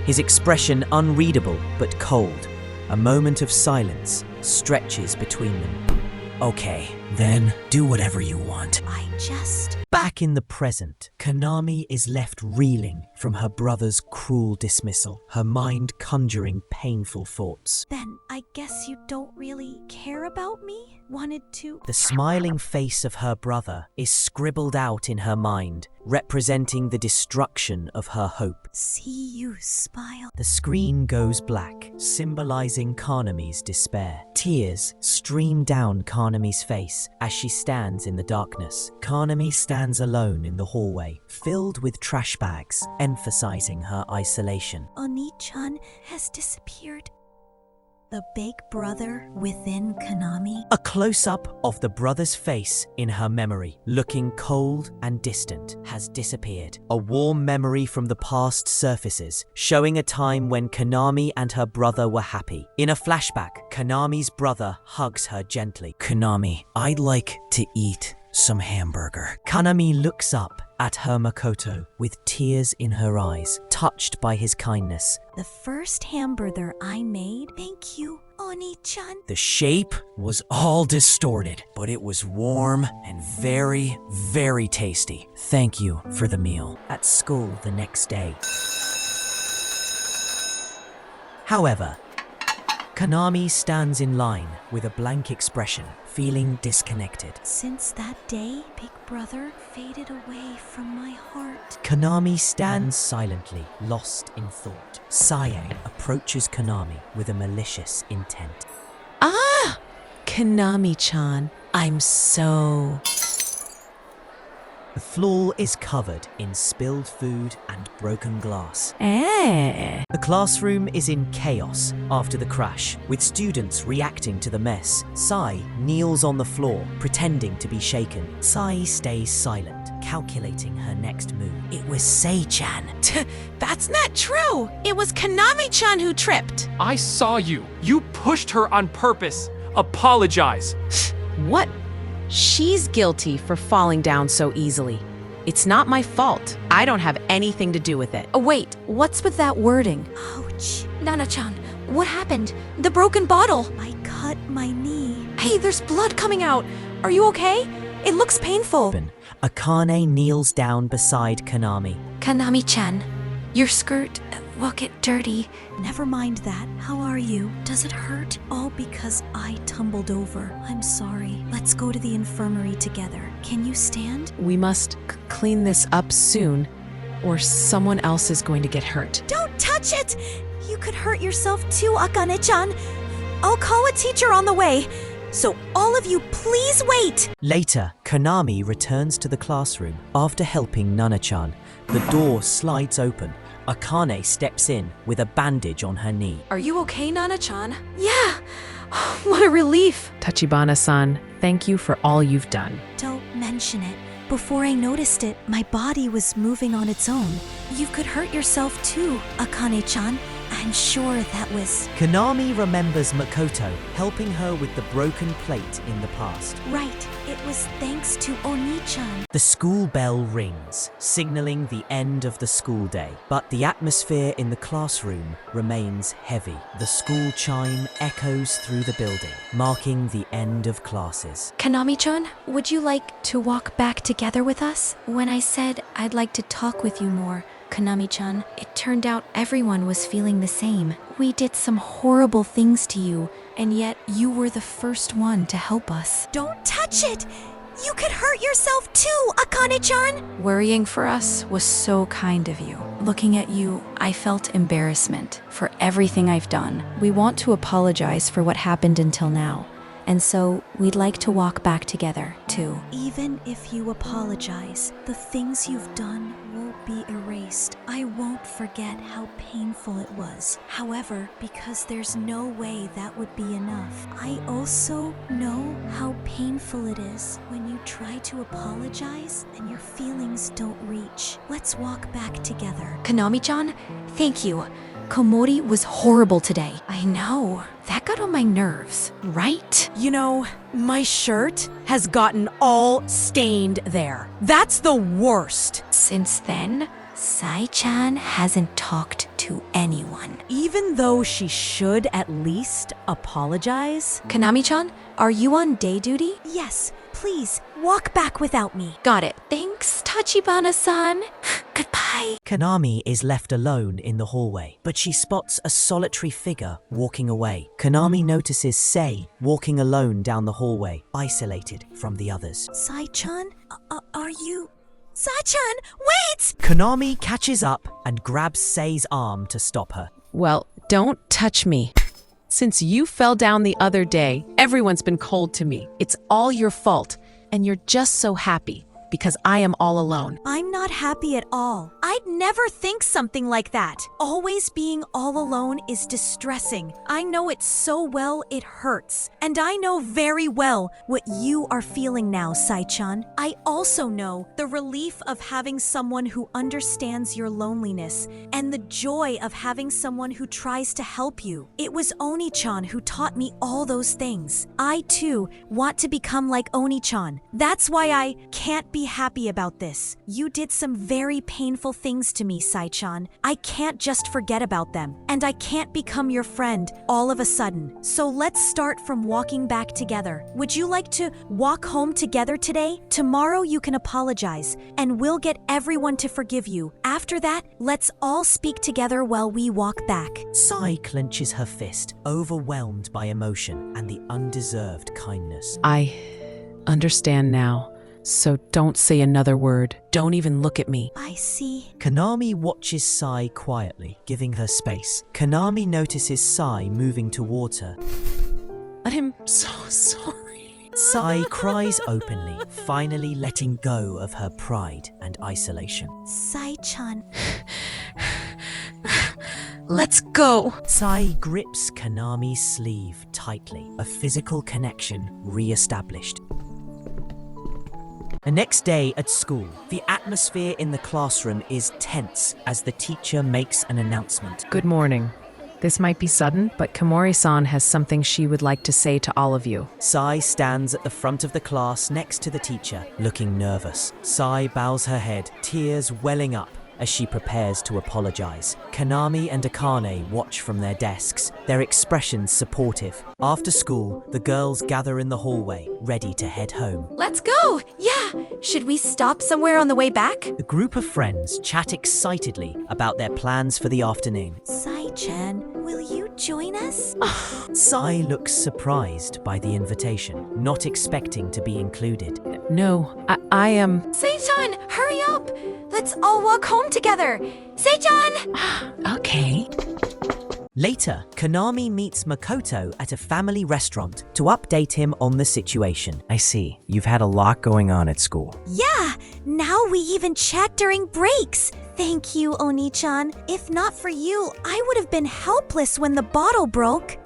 his expression unreadable but cold. A moment of silence stretches between them. Okay, Then do whatever you want. I just... Back in the present, Konami is left reeling from her brother's cruel dismissal, her mind conjuring painful thoughts. Then I guess you don't really care about me? Wanted to... The smiling face of her brother is scribbled out in her mind, representing the destruction of her hope. See you smile. The screen goes black, symbolizing Kanami's despair. Tears stream down Kanami's face as she stands in the darkness. Kanami stands alone in the hallway, filled with trash bags, emphasizing her isolation. Oni-chan has disappeared. The big brother within Konami. A close-up of the brother's face in her memory, looking cold and distant, has disappeared. A warm memory from the past surfaces, showing a time when Konami and her brother were happy. In a flashback, Konami's brother hugs her gently. Konami, I'd like to eat some hamburger. Kanami looks up at her Makoto with tears in her eyes, touched by his kindness. The first hamburger I made. Thank you, Oni-chan. The shape was all distorted, but it was warm and very, very tasty. Thank you for the meal. At school the next day. However, Konami stands in line with a blank expression, feeling disconnected. Since that day, Big Brother faded away from my heart. Konami stands silently, lost in thought. Sae approaches Konami with a malicious intent. Ah! Konami-chan, I'm so... The floor is covered in spilled food and broken glass. Eh. The classroom is in chaos after the crash, with students reacting to the mess. Sae kneels on the floor, pretending to be shaken. Sae stays silent, calculating her next move. It was Sei-chan. That's not true! It was Konami-chan who tripped! I saw you. You pushed her on purpose. Apologize. What? She's guilty for falling down so easily. It's not my fault. I don't have anything to do with it. Oh, wait, what's with that wording? Ouch. Nana-chan, what happened? The broken bottle. I cut my knee. Hey, there's blood coming out. Are you okay? It looks painful. Akane kneels down beside Konami. Konami-chan, your skirt will get dirty. Never mind that. How are you? Does it hurt? All because I tumbled over. I'm sorry. Let's go to the infirmary together. Can you stand? We must clean this up soon, or someone else is going to get hurt. Don't touch it! You could hurt yourself too, Akane-chan. I'll call a teacher on the way. So all of you, please wait! Later, Konami returns to the classroom after helping Nana-chan. The door slides open. Akane steps in with a bandage on her knee. Are you okay, Nana-chan? Yeah! What a relief! Tachibana-san, thank you for all you've done. Don't mention it. Before I noticed it, my body was moving on its own. You could hurt yourself too, Akane-chan. I'm sure that was... Konami remembers Makoto helping her with the broken plate in the past. Right. It was thanks to Oni-chan. The school bell rings, signaling the end of the school day. But the atmosphere in the classroom remains heavy. The school chime echoes through the building, marking the end of classes. Konami-chan, would you like to walk back together with us? When I said I'd like to talk with you more, Konami-chan, it turned out everyone was feeling the same. We did some horrible things to you, and yet you were the first one to help us. Don't touch it! You could hurt yourself too, Akane-chan! Worrying for us was so kind of you. Looking at you, I felt embarrassment for everything I've done. We want to apologize for what happened until now. And so, we'd like to walk back together, too. Even if you apologize, the things you've done won't be erased. I won't forget how painful it was. However, because there's no way that would be enough, I also know how painful it is when you try to apologize and your feelings don't reach. Let's walk back together. Konami-chan, thank you. Komori was horrible today. I know. That got on my nerves, right? You know, my shirt has gotten all stained there. That's the worst. Since then, Sai-chan hasn't talked to anyone. Even though she should at least apologize. Konami-chan, are you on day duty? Yes, please, walk back without me. Got it. Thanks, Tachibana-san. Goodbye. Konami is left alone in the hallway, but she spots a solitary figure walking away. Konami notices Sei walking alone down the hallway, isolated from the others. Sai-chan, are you... Sai-chan, wait! Konami catches up and grabs Sei's arm to stop her. Well, don't touch me. Since you fell down the other day, everyone's been cold to me. It's all your fault, and you're just so happy because I am all alone. I'm not happy at all. I'd never think something like that. Always being all alone is distressing. I know it so well it hurts. And I know very well what you are feeling now, Sai-chan. I also know the relief of having someone who understands your loneliness and the joy of having someone who tries to help you. It was Oni-chan who taught me all those things. I too want to become like Oni-chan. That's why I can't be happy about this. You did some very painful things to me, Sai-chan. I can't just forget about them, and I can't become your friend all of a sudden. So let's start from walking back together. Would you like to walk home together today? Tomorrow you can apologize, and we'll get everyone to forgive you. After that, let's all speak together while we walk back. Sai clenches her fist, overwhelmed by emotion and the undeserved kindness. I understand now. So don't say another word. Don't even look at me. I see. Konami watches Sai quietly, giving her space. Konami notices Sai moving towards her. I'm so sorry. Sai cries openly, finally letting go of her pride and isolation. Sai-chan. Let's go. Sai grips Konami's sleeve tightly, a physical connection re-established. The next day at school, the atmosphere in the classroom is tense as the teacher makes an announcement. Good morning. This might be sudden, but Komori-san has something she would like to say to all of you. Sai stands at the front of the class next to the teacher, looking nervous. Sai bows her head, tears welling up as she prepares to apologize. Konami and Akane watch from their desks, their expressions supportive. After school, the girls gather in the hallway, ready to head home. Let's go! Yeah! Should we stop somewhere on the way back? The group of friends chat excitedly about their plans for the afternoon. Sai-chan, will you join us? Sai looks surprised by the invitation, not expecting to be included. No, I am... Sei-chan, hurry up! Let's all walk home together! Sei-chan! Okay. Later, Konami meets Makoto at a family restaurant to update him on the situation. I see. You've had a lot going on at school. Yeah, now we even chat during breaks. Thank you, Oni-chan. If not for you, I would have been helpless when the bottle broke.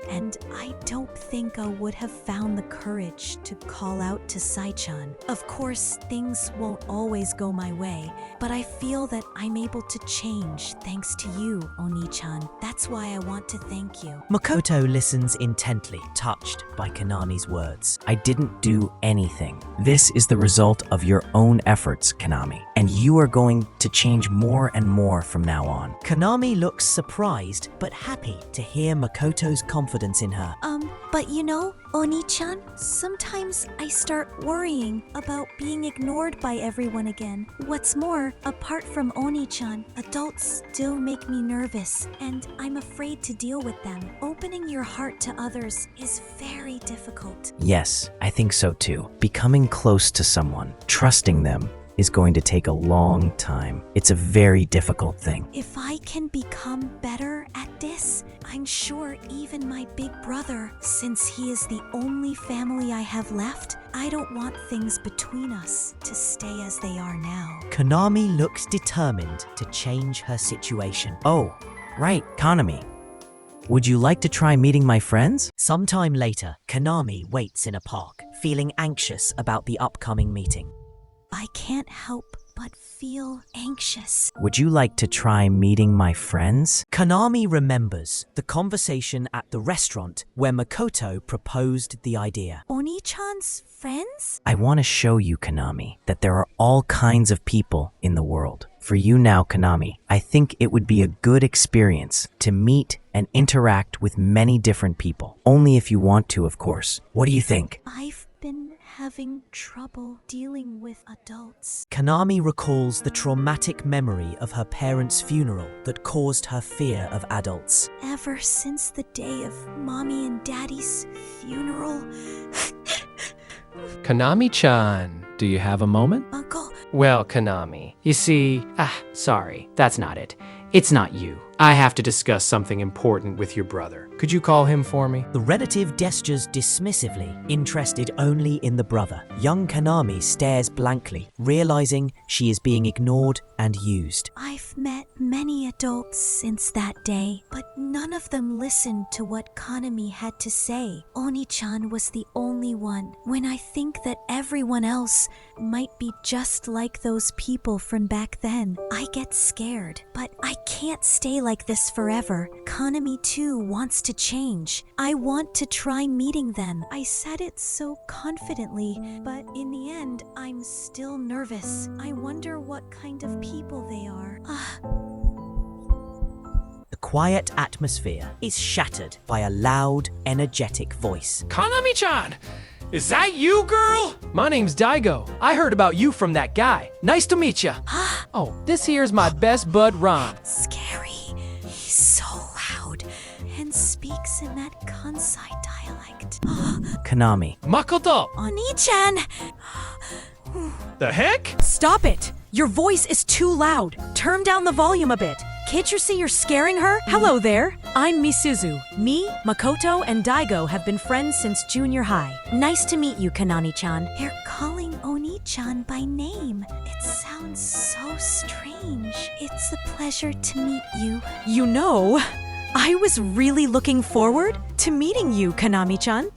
And I don't think I would have found the courage to call out to Sai-chan. Of course, things won't always go my way, but I feel that I'm able to change thanks to you, Oni-chan. That's why I want to thank you. Makoto listens intently, touched by Konami's words. I didn't do anything. This is the result of your own efforts, Konami. And you are going to change more and more from now on. Konami looks surprised but happy to hear Makoto's confidence in her. But you know, Oni-chan, sometimes I start worrying about being ignored by everyone again. What's more, apart from Oni-chan, adults still make me nervous, and I'm afraid to deal with them. Opening your heart to others is very difficult. Yes, I think so too. Becoming close to someone, trusting them, is going to take a long time. It's a very difficult thing. If I can become better at this, I'm sure even my big brother, since he is the only family I have left, I don't want things between us to stay as they are now. Konami looks determined to change her situation. Oh, right, Konami. Would you like to try meeting my friends? Sometime later, Konami waits in a park, feeling anxious about the upcoming meeting. I can't help but feel anxious. Would you like to try meeting my friends? Konami remembers the conversation at the restaurant where Makoto proposed the idea. Oni-chan's friends? I want to show you, Konami, that there are all kinds of people in the world. For you now, Konami, I think it would be a good experience to meet and interact with many different people. Only if you want to, of course. What do you think? I've been having trouble dealing with adults. Kanami recalls the traumatic memory of her parents' funeral that caused her fear of adults. Ever since the day of Mommy and Daddy's funeral. Kanami-chan, do you have a moment? Uncle, Well, Kanami, you see, sorry, that's not it. It's not you. I have to discuss something important with your brother. Could you call him for me? The relative gestures dismissively, interested only in the brother. Young Kanami stares blankly, realizing she is being ignored and used. I've met many adults since that day, but none of them listened to what Kanami had to say. Oni-chan was the only one. When I think that everyone else might be just like those people from back then, I get scared. But I can't stay like this forever. Kanami too wants to change. I want to try meeting them. I said it so confidently, but in the end, I'm still nervous. I wonder what kind of people they are. The quiet atmosphere is shattered by a loud, energetic voice. Kanami-chan! Is that you, girl? My name's Daigo. I heard about you from that guy. Nice to meet ya. Oh, this here's my best bud, Ron. Scary. He's so loud and speaks in that Kansai dialect. Kanami. Makoto! Oni-chan! The heck? Stop it! Your voice is too loud. Turn down the volume a bit. Can't you see you're scaring her? Hello there. I'm Misuzu. Me, Makoto, and Daigo have been friends since junior high. Nice to meet you, Kanani-chan. You're calling Oni-chan by name. It sounds so strange. It's a pleasure to meet you. You know, I was really looking forward to meeting you, Kanami-chan.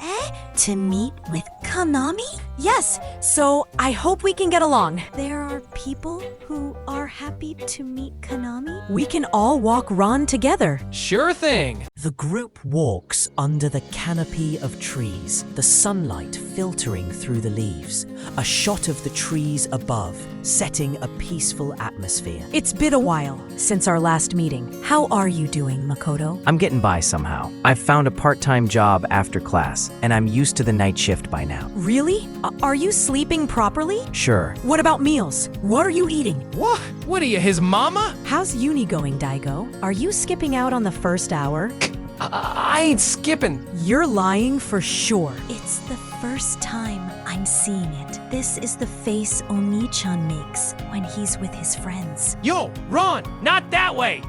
To meet with Kanami? Yes, so I hope we can get along. There are people who are happy to meet Kanami? We can all walk Ron together. Sure thing. The group walks under the canopy of trees, the sunlight filtering through the leaves. A shot of the trees above, setting a peaceful atmosphere. It's been a while since our last meeting. How are you doing, Makoto? I'm getting by somehow. I've found a part-time job after class, and I'm used to the night shift by now. Really? Are you sleeping properly? Sure. What about meals? What are you eating? What? What are you, his mama? How's uni going, Daigo? Are you skipping out on the first hour? I ain't skipping. You're lying for sure. It's the first time I'm seeing it. This is the face Oni-chan makes when he's with his friends. Yo, Ron, not that way.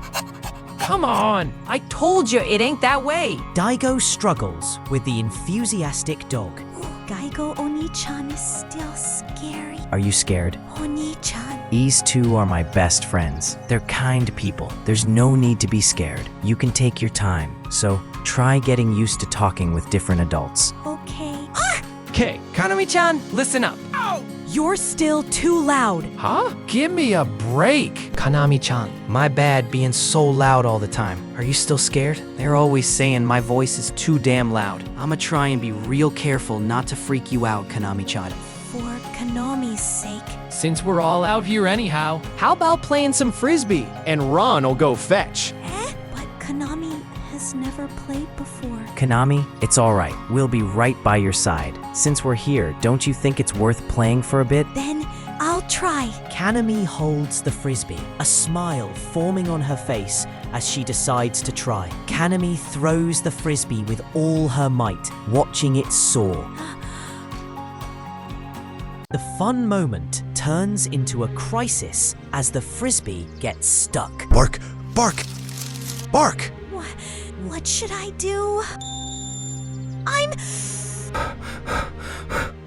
Come on. I told you it ain't that way. Daigo struggles with the enthusiastic dog. Daigo Oni-chan is still scary. Are you scared? Oni-chan. These two are my best friends. They're kind people. There's no need to be scared. You can take your time. So try getting used to talking with different adults. Okay. Okay, Kanami-chan, listen up. Ow! You're still too loud. Huh? Give me a break. Kanami-chan, my bad being so loud all the time. Are you still scared? They're always saying my voice is too damn loud. I'ma try and be real careful not to freak you out, Kanami-chan. For Kanami's sake. Since we're all out here anyhow, how about playing some frisbee? And Ron will go fetch. But Kanami has never played before. Kanami, it's all right. We'll be right by your side. Since we're here, don't you think it's worth playing for a bit? Then I'll try. Kanami holds the frisbee, a smile forming on her face as she decides to try. Kanami throws the frisbee with all her might, watching it soar. The fun moment turns into a crisis as the frisbee gets stuck. Bark! Bark! Bark! What should I do?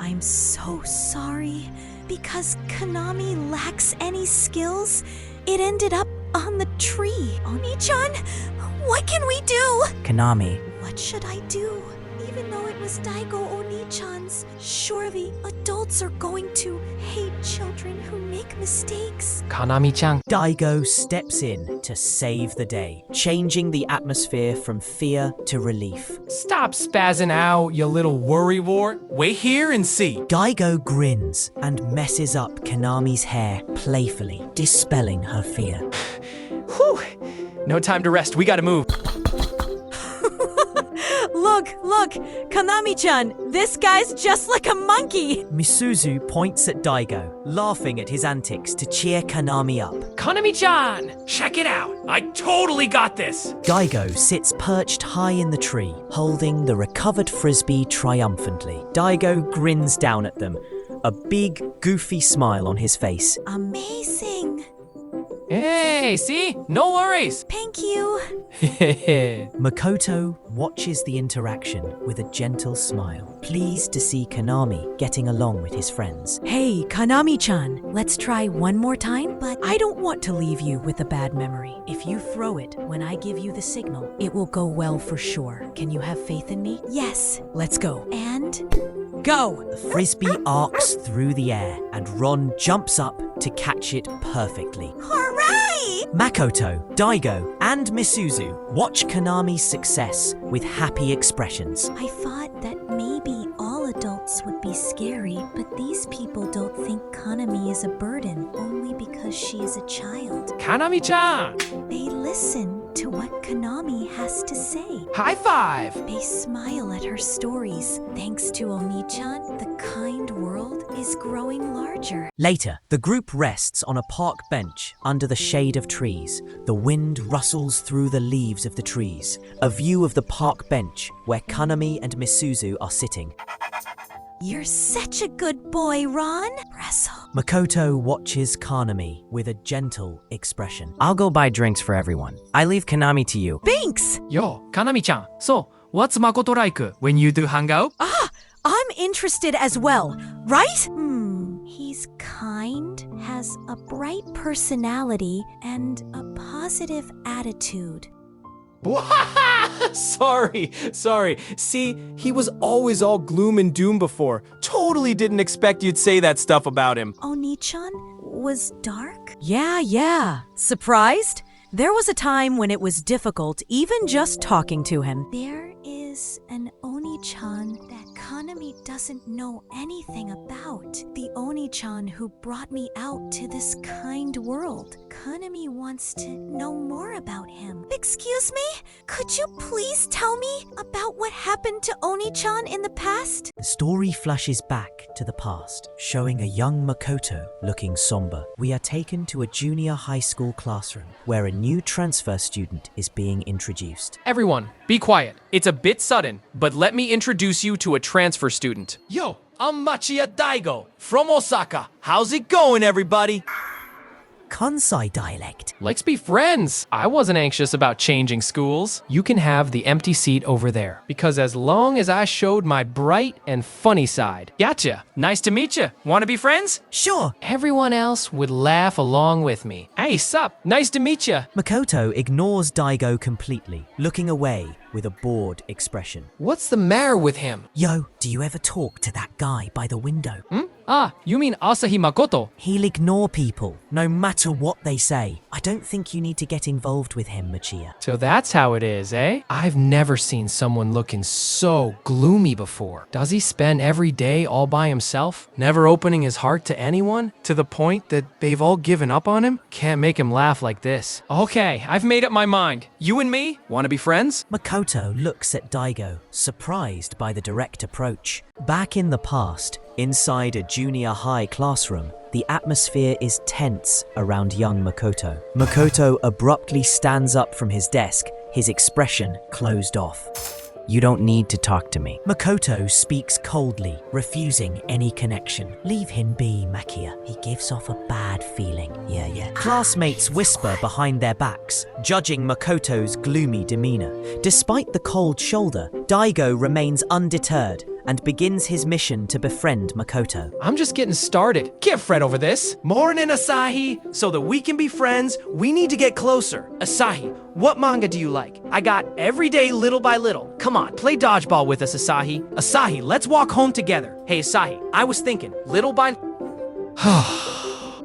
I'm so sorry. Because Kanami lacks any skills, it ended up on the tree. Oni-chan, what can we do? Kanami. What should I do? Even though it was Daigo Oni-chan's, surely adults are going to hate children who make mistakes. Kanami-chan. Daigo steps in to save the day, changing the atmosphere from fear to relief. Stop spazzing out, you little worrywart. Wait here and see. Daigo grins and messes up Kanami's hair playfully, dispelling her fear. Whew. No time to rest. We gotta move. Look, Kanami-chan, this guy's just like a monkey. Misuzu points at Daigo, laughing at his antics to cheer Kanami up. Kanami-chan, check it out. I totally got this. Daigo sits perched high in the tree, holding the recovered frisbee triumphantly. Daigo grins down at them, a big, goofy smile on his face. Amazing. Hey, see? No worries. Thank you. Makoto watches the interaction with a gentle smile, pleased to see Kanami getting along with his friends. Hey, Kanami-chan, let's try one more time, but I don't want to leave you with a bad memory. If you throw it when I give you the signal, it will go well for sure. Can you have faith in me? Yes. Let's go. And? Go! The frisbee arcs through the air, and Ron jumps up to catch it perfectly. Hooray! Makoto, Daigo, and Misuzu watch Kanami's success with happy expressions. I thought that maybe all adults would be scary, but these people don't think Kanami is a burden only because she is a child. Kanami-chan. They listen to what Kanami has to say. High five. They smile at her stories. Thanks to Oni-chan, the kind world is growing larger. Later, the group rests on a park bench under the shade of trees. The wind rustles through the leaves of the trees. A view of the park bench where Kanami and Misuzu are sitting. You're such a good boy, Ron. Wrestle. Makoto watches Kanami with a gentle expression. I'll go buy drinks for everyone. I leave Kanami to you. Thanks! Yo, Kanami-chan. So, what's Makoto like when you do hang out? I'm interested as well, right? He's kind, has a bright personality, and a positive attitude. Sorry. See, he was always all gloom and doom before. Totally didn't expect you'd say that stuff about him. Oni-chan was dark? Yeah. Surprised? There was a time when it was difficult even just talking to him. There is an Oni-chan that Kanami doesn't know anything about. The Oni-chan who brought me out to this kind world. Kanami wants to know more about him. Excuse me? Could you please tell me about what happened to Oni-chan in the past? The story flashes back to the past, showing a young Makoto looking somber. We are taken to a junior high school classroom where a new transfer student is being introduced. Everyone, be quiet. It's a bit sudden, but let me introduce you to a transfer student. Yo, I'm Machiya Daigo from Osaka. How's it going, everybody? Kansai dialect. Let's be friends. I wasn't anxious about changing schools. You can have the empty seat over there, because as long as I showed my bright and funny side. Gotcha. Nice to meet you. Want to be friends? Sure. Everyone else would laugh along with me. Hey, sup? Nice to meet you. Makoto ignores Daigo completely, looking away with a bored expression. What's the matter with him? Yo, do you ever talk to that guy by the window? You mean Asahi Makoto? He'll ignore people, no matter what they say. I don't think you need to get involved with him, Machiya. So that's how it is, eh? I've never seen someone looking so gloomy before. Does he spend every day all by himself, never opening his heart to anyone, to the point that they've all given up on him? Can't make him laugh like this. Okay, I've made up my mind. You and me, want to be friends? Makoto looks at Daigo, surprised by the direct approach. Back in the past, inside a junior high classroom, the atmosphere is tense around young Makoto. Makoto abruptly stands up from his desk, his expression closed off. You don't need to talk to me. Makoto speaks coldly, refusing any connection. Leave him be, Machiya. He gives off a bad feeling. Yeah. Classmates whisper behind their backs, judging Makoto's gloomy demeanor. Despite the cold shoulder, Daigo remains undeterred and begins his mission to befriend Makoto. I'm just getting started. Can't fret over this. Morning, Asahi. So that we can be friends, we need to get closer. Asahi, what manga do you like? I got Every Day Little by Little. Come on, play dodgeball with us, Asahi. Asahi, let's walk home together. Hey, Asahi, I was thinking, little by...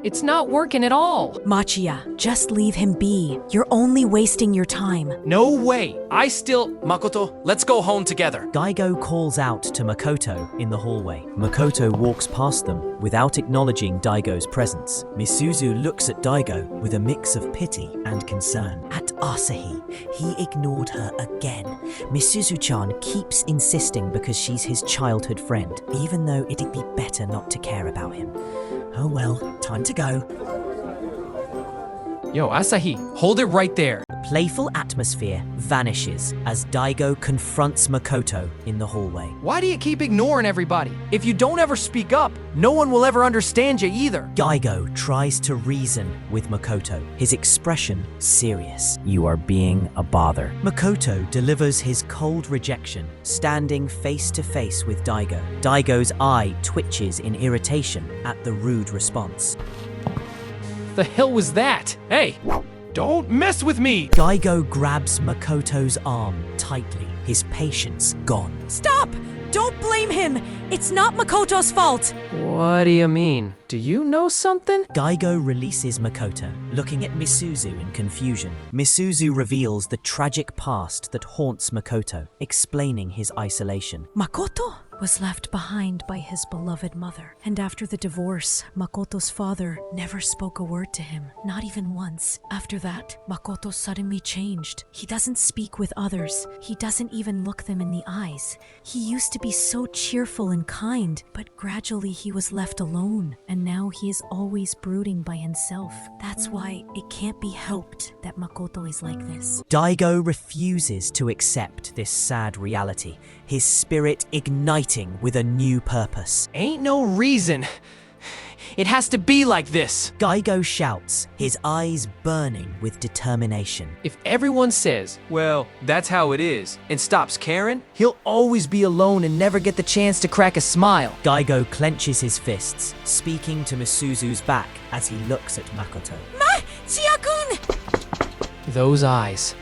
It's not working at all. Machia, just leave him be. You're only wasting your time. No way. Makoto, let's go home together. Daigo calls out to Makoto in the hallway. Makoto walks past them without acknowledging Daigo's presence. Misuzu looks at Daigo with a mix of pity and concern. At Asahi, he ignored her again. Misuzu-chan keeps insisting because she's his childhood friend, even though it'd be better not to care about him. Oh well, time to go. Yo, Asahi, hold it right there. The playful atmosphere vanishes as Daigo confronts Makoto in the hallway. Why do you keep ignoring everybody? If you don't ever speak up, no one will ever understand you either. Daigo tries to reason with Makoto, his expression serious. You are being a bother. Makoto delivers his cold rejection, standing face to face with Daigo. Daigo's eye twitches in irritation at the rude response. The hell was that? Hey, don't mess with me! Daigo grabs Makoto's arm tightly, his patience gone. Stop! Don't blame him! It's not Makoto's fault! What do you mean? Do you know something? Daigo releases Makoto, looking at Misuzu in confusion. Misuzu reveals the tragic past that haunts Makoto, explaining his isolation. Makoto was left behind by his beloved mother. And after the divorce, Makoto's father never spoke a word to him, not even once. After that, Makoto suddenly changed. He doesn't speak with others. He doesn't even look them in the eyes. He used to be so cheerful and kind, but gradually he was left alone. And now he is always brooding by himself. That's why it can't be helped that Makoto is like this. Daigo refuses to accept this sad reality, his spirit igniting with a new purpose. Ain't no reason. It has to be like this. Daigo shouts, his eyes burning with determination. If everyone says, well, that's how it is, And stops caring, he'll always be alone and never get the chance to crack a smile. Daigo clenches his fists, speaking to Misuzu's back as he looks at Makoto. Chia-kun! those eyes.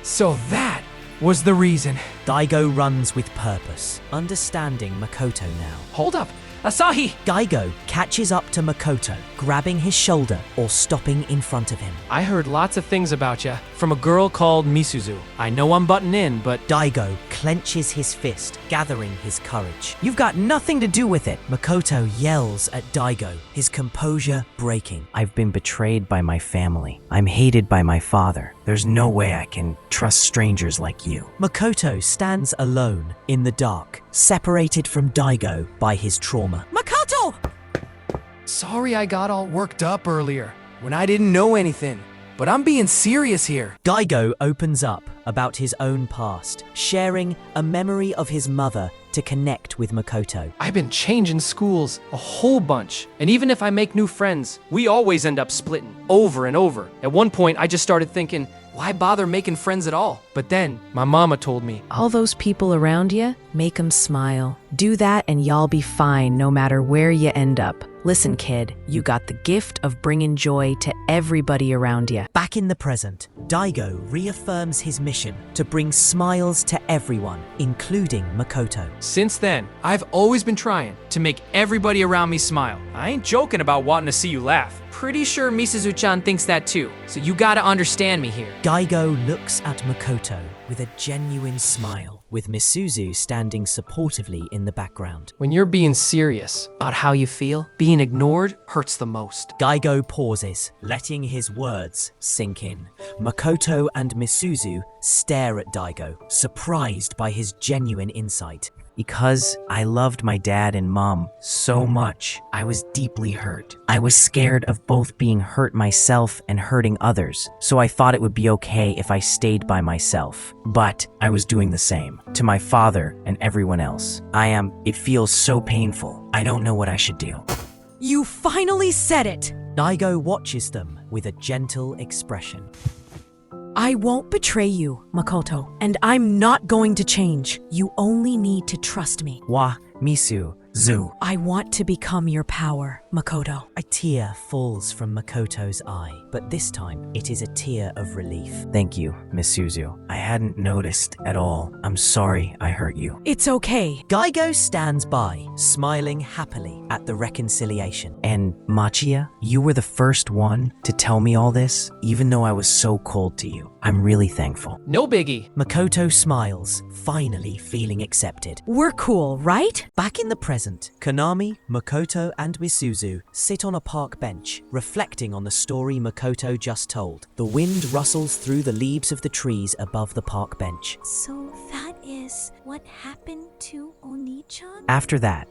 So that was the reason. Daigo runs with purpose, understanding Makoto now. Hold up, Asahi! Daigo catches up to Makoto, grabbing his shoulder or stopping in front of him. I heard lots of things about ya from a girl called Misuzu. I know I'm butting in, but Daigo clenches his fist, gathering his courage. You've got nothing to do with it. Makoto yells at Daigo, his composure breaking. I've been betrayed by my family. I'm hated by my father. There's no way I can trust strangers like you. Makoto stands alone in the dark, separated from Daigo by his trauma. Makoto! Sorry I got all worked up earlier when I didn't know anything, but I'm being serious here. Daigo opens up about his own past, sharing a memory of his mother to connect with Makoto. I've been changing schools a whole bunch, and even if I make new friends, we always end up splitting over and over. At one point, I just started thinking, why bother making friends at all? But then my mama told me, all those people around you, make 'em smile. Do that and y'all be fine no matter where you end up. Listen, kid, you got the gift of bringing joy to everybody around you. Back in the present, Daigo reaffirms his mission to bring smiles to everyone, including Makoto. since then, I've always been trying to make everybody around me smile. I ain't joking about wanting to see you laugh. Pretty sure Misuzu-chan thinks that too, so you gotta understand me here. Daigo looks at Makoto with a genuine smile, with Misuzu standing supportively in the background. When you're being serious about how you feel, being ignored hurts the most. Daigo pauses, letting his words sink in. Makoto and Misuzu stare at Daigo, surprised by his genuine insight. Because I loved my dad and mom so much, I was deeply hurt. I was scared of both being hurt myself and hurting others, so I thought it would be okay if I stayed by myself. But I was doing the same to my father and everyone else. It feels so painful. I don't know what I should do. You finally said it! Daigo watches them with a gentle expression. I won't betray you, Makoto, and I'm not going to change. You only need to trust me. Wa, Misu, Zoo. I want to become your power, Makoto. A tear falls from Makoto's eye, but this time it is a tear of relief. Thank you, Miss Suzu. I hadn't noticed at all. I'm sorry I hurt you. It's okay. Daigo stands by, smiling happily at the reconciliation. And Machia, you were the first one to tell me all this, even though I was so cold to you. I'm really thankful. No biggie. Makoto smiles, finally feeling accepted. We're cool, right? Back in the present, Konami, Makoto, and Misuzu sit on a park bench, reflecting on the story Makoto just told. The wind rustles through the leaves of the trees above the park bench. So that is what happened to Oni-chan? After that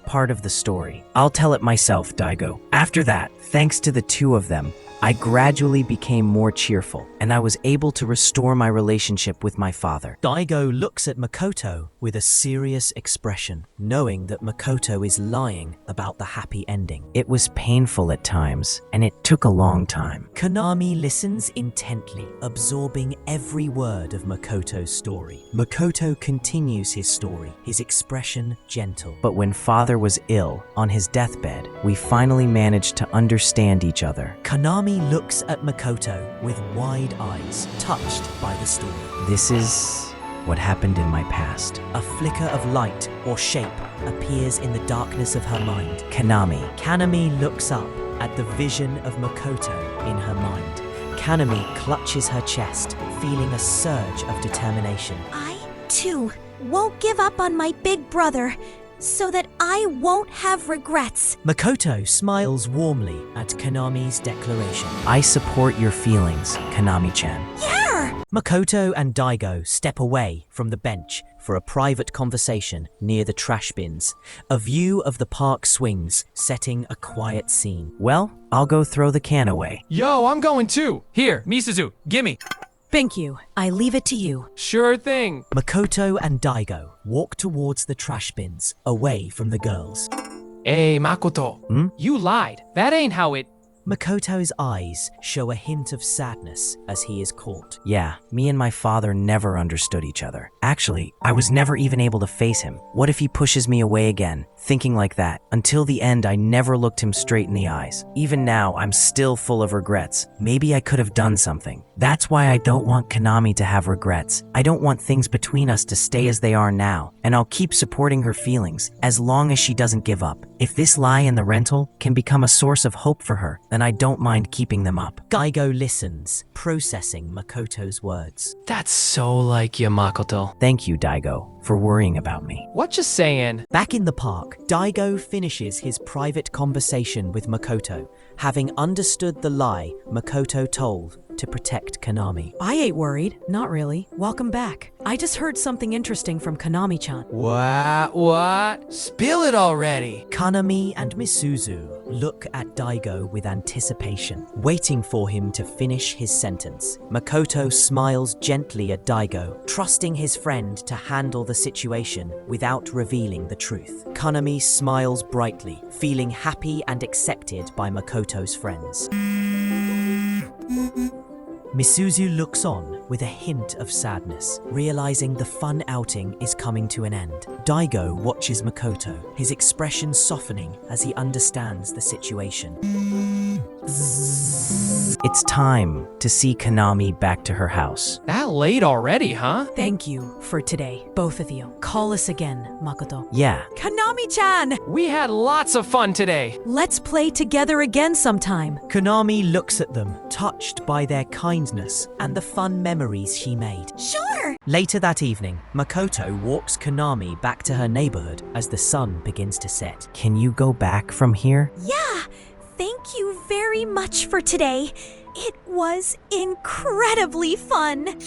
part of the story, I'll tell it myself, Daigo. After that, thanks to the two of them, I gradually became more cheerful, and I was able to restore my relationship with my father. Daigo looks at Makoto with a serious expression, knowing that Makoto is lying about the happy ending. It was painful at times, and it took a long time. Konami listens intently, absorbing every word of Makoto's story. Makoto continues his story, his expression gentle. But when father was ill, on his deathbed, we finally managed to understand each other. Konami looks at Makoto with wide eyes, touched by the story. This is what happened in my past. A flicker of light or shape appears in the darkness of her mind. Kanami looks up at the vision of Makoto in her mind. Kanami clutches her chest, feeling a surge of determination. I, too, won't give up on my big brother, so that I won't have regrets. Makoto smiles warmly at Konami's declaration. I support your feelings, Konami-chan. Yeah! Makoto and Daigo step away from the bench for a private conversation near the trash bins. A view of the park swings, setting a quiet scene. Well, I'll go throw the can away. Yo, I'm going too. Here, Misuzu, gimme. Thank you. I leave it to you. Sure thing. Makoto and Daigo walk towards the trash bins, away from the girls. Hey, Makoto. You lied. That ain't how it... Makoto's eyes show a hint of sadness as he is caught. Yeah, me and my father never understood each other. Actually, I was never even able to face him. What if he pushes me away again? Thinking like that, until the end I never looked him straight in the eyes. Even now, I'm still full of regrets. Maybe I could have done something. That's why I don't want Konami to have regrets. I don't want things between us to stay as they are now, and I'll keep supporting her feelings as long as she doesn't give up. If this lie in the rental can become a source of hope for her, then I don't mind keeping them up. Daigo listens, processing Makoto's words. That's so like you, Makoto. Thank you, Daigo, for worrying about me. What you saying? Back in the park, Daigo finishes his private conversation with Makoto, having understood the lie Makoto told to protect Konami. I ain't worried. Not really. Welcome back. I just heard something interesting from Konami-chan. What? Spill it already. Kanami and Misuzu look at Daigo with anticipation, waiting for him to finish his sentence. Makoto smiles gently at Daigo, trusting his friend to handle the situation without revealing the truth. Kanami smiles brightly, feeling happy and accepted by Makoto's friends. Misuzu looks on with a hint of sadness, realizing the fun outing is coming to an end. Daigo watches Makoto, his expression softening as he understands the situation. It's time to see Konami back to her house. That late already, huh? Thank you for today, both of you. Call us again, Makoto. Yeah. Konami-chan! We had lots of fun today. Let's play together again sometime. Konami looks at them, touched by their kindness and the fun memories she made. Sure! Later that evening, Makoto walks Konami back to her neighborhood as the sun begins to set. Can you go back from here? Yeah! Thank you very much for today. It was incredibly fun.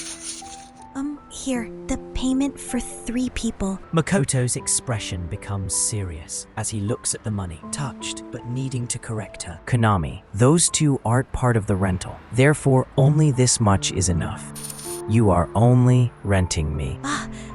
Here, the payment for 3 people. Makoto's expression becomes serious as he looks at the money, touched but needing to correct her. Konami, those 2 aren't part of the rental. Therefore, only this much is enough. You are only renting me.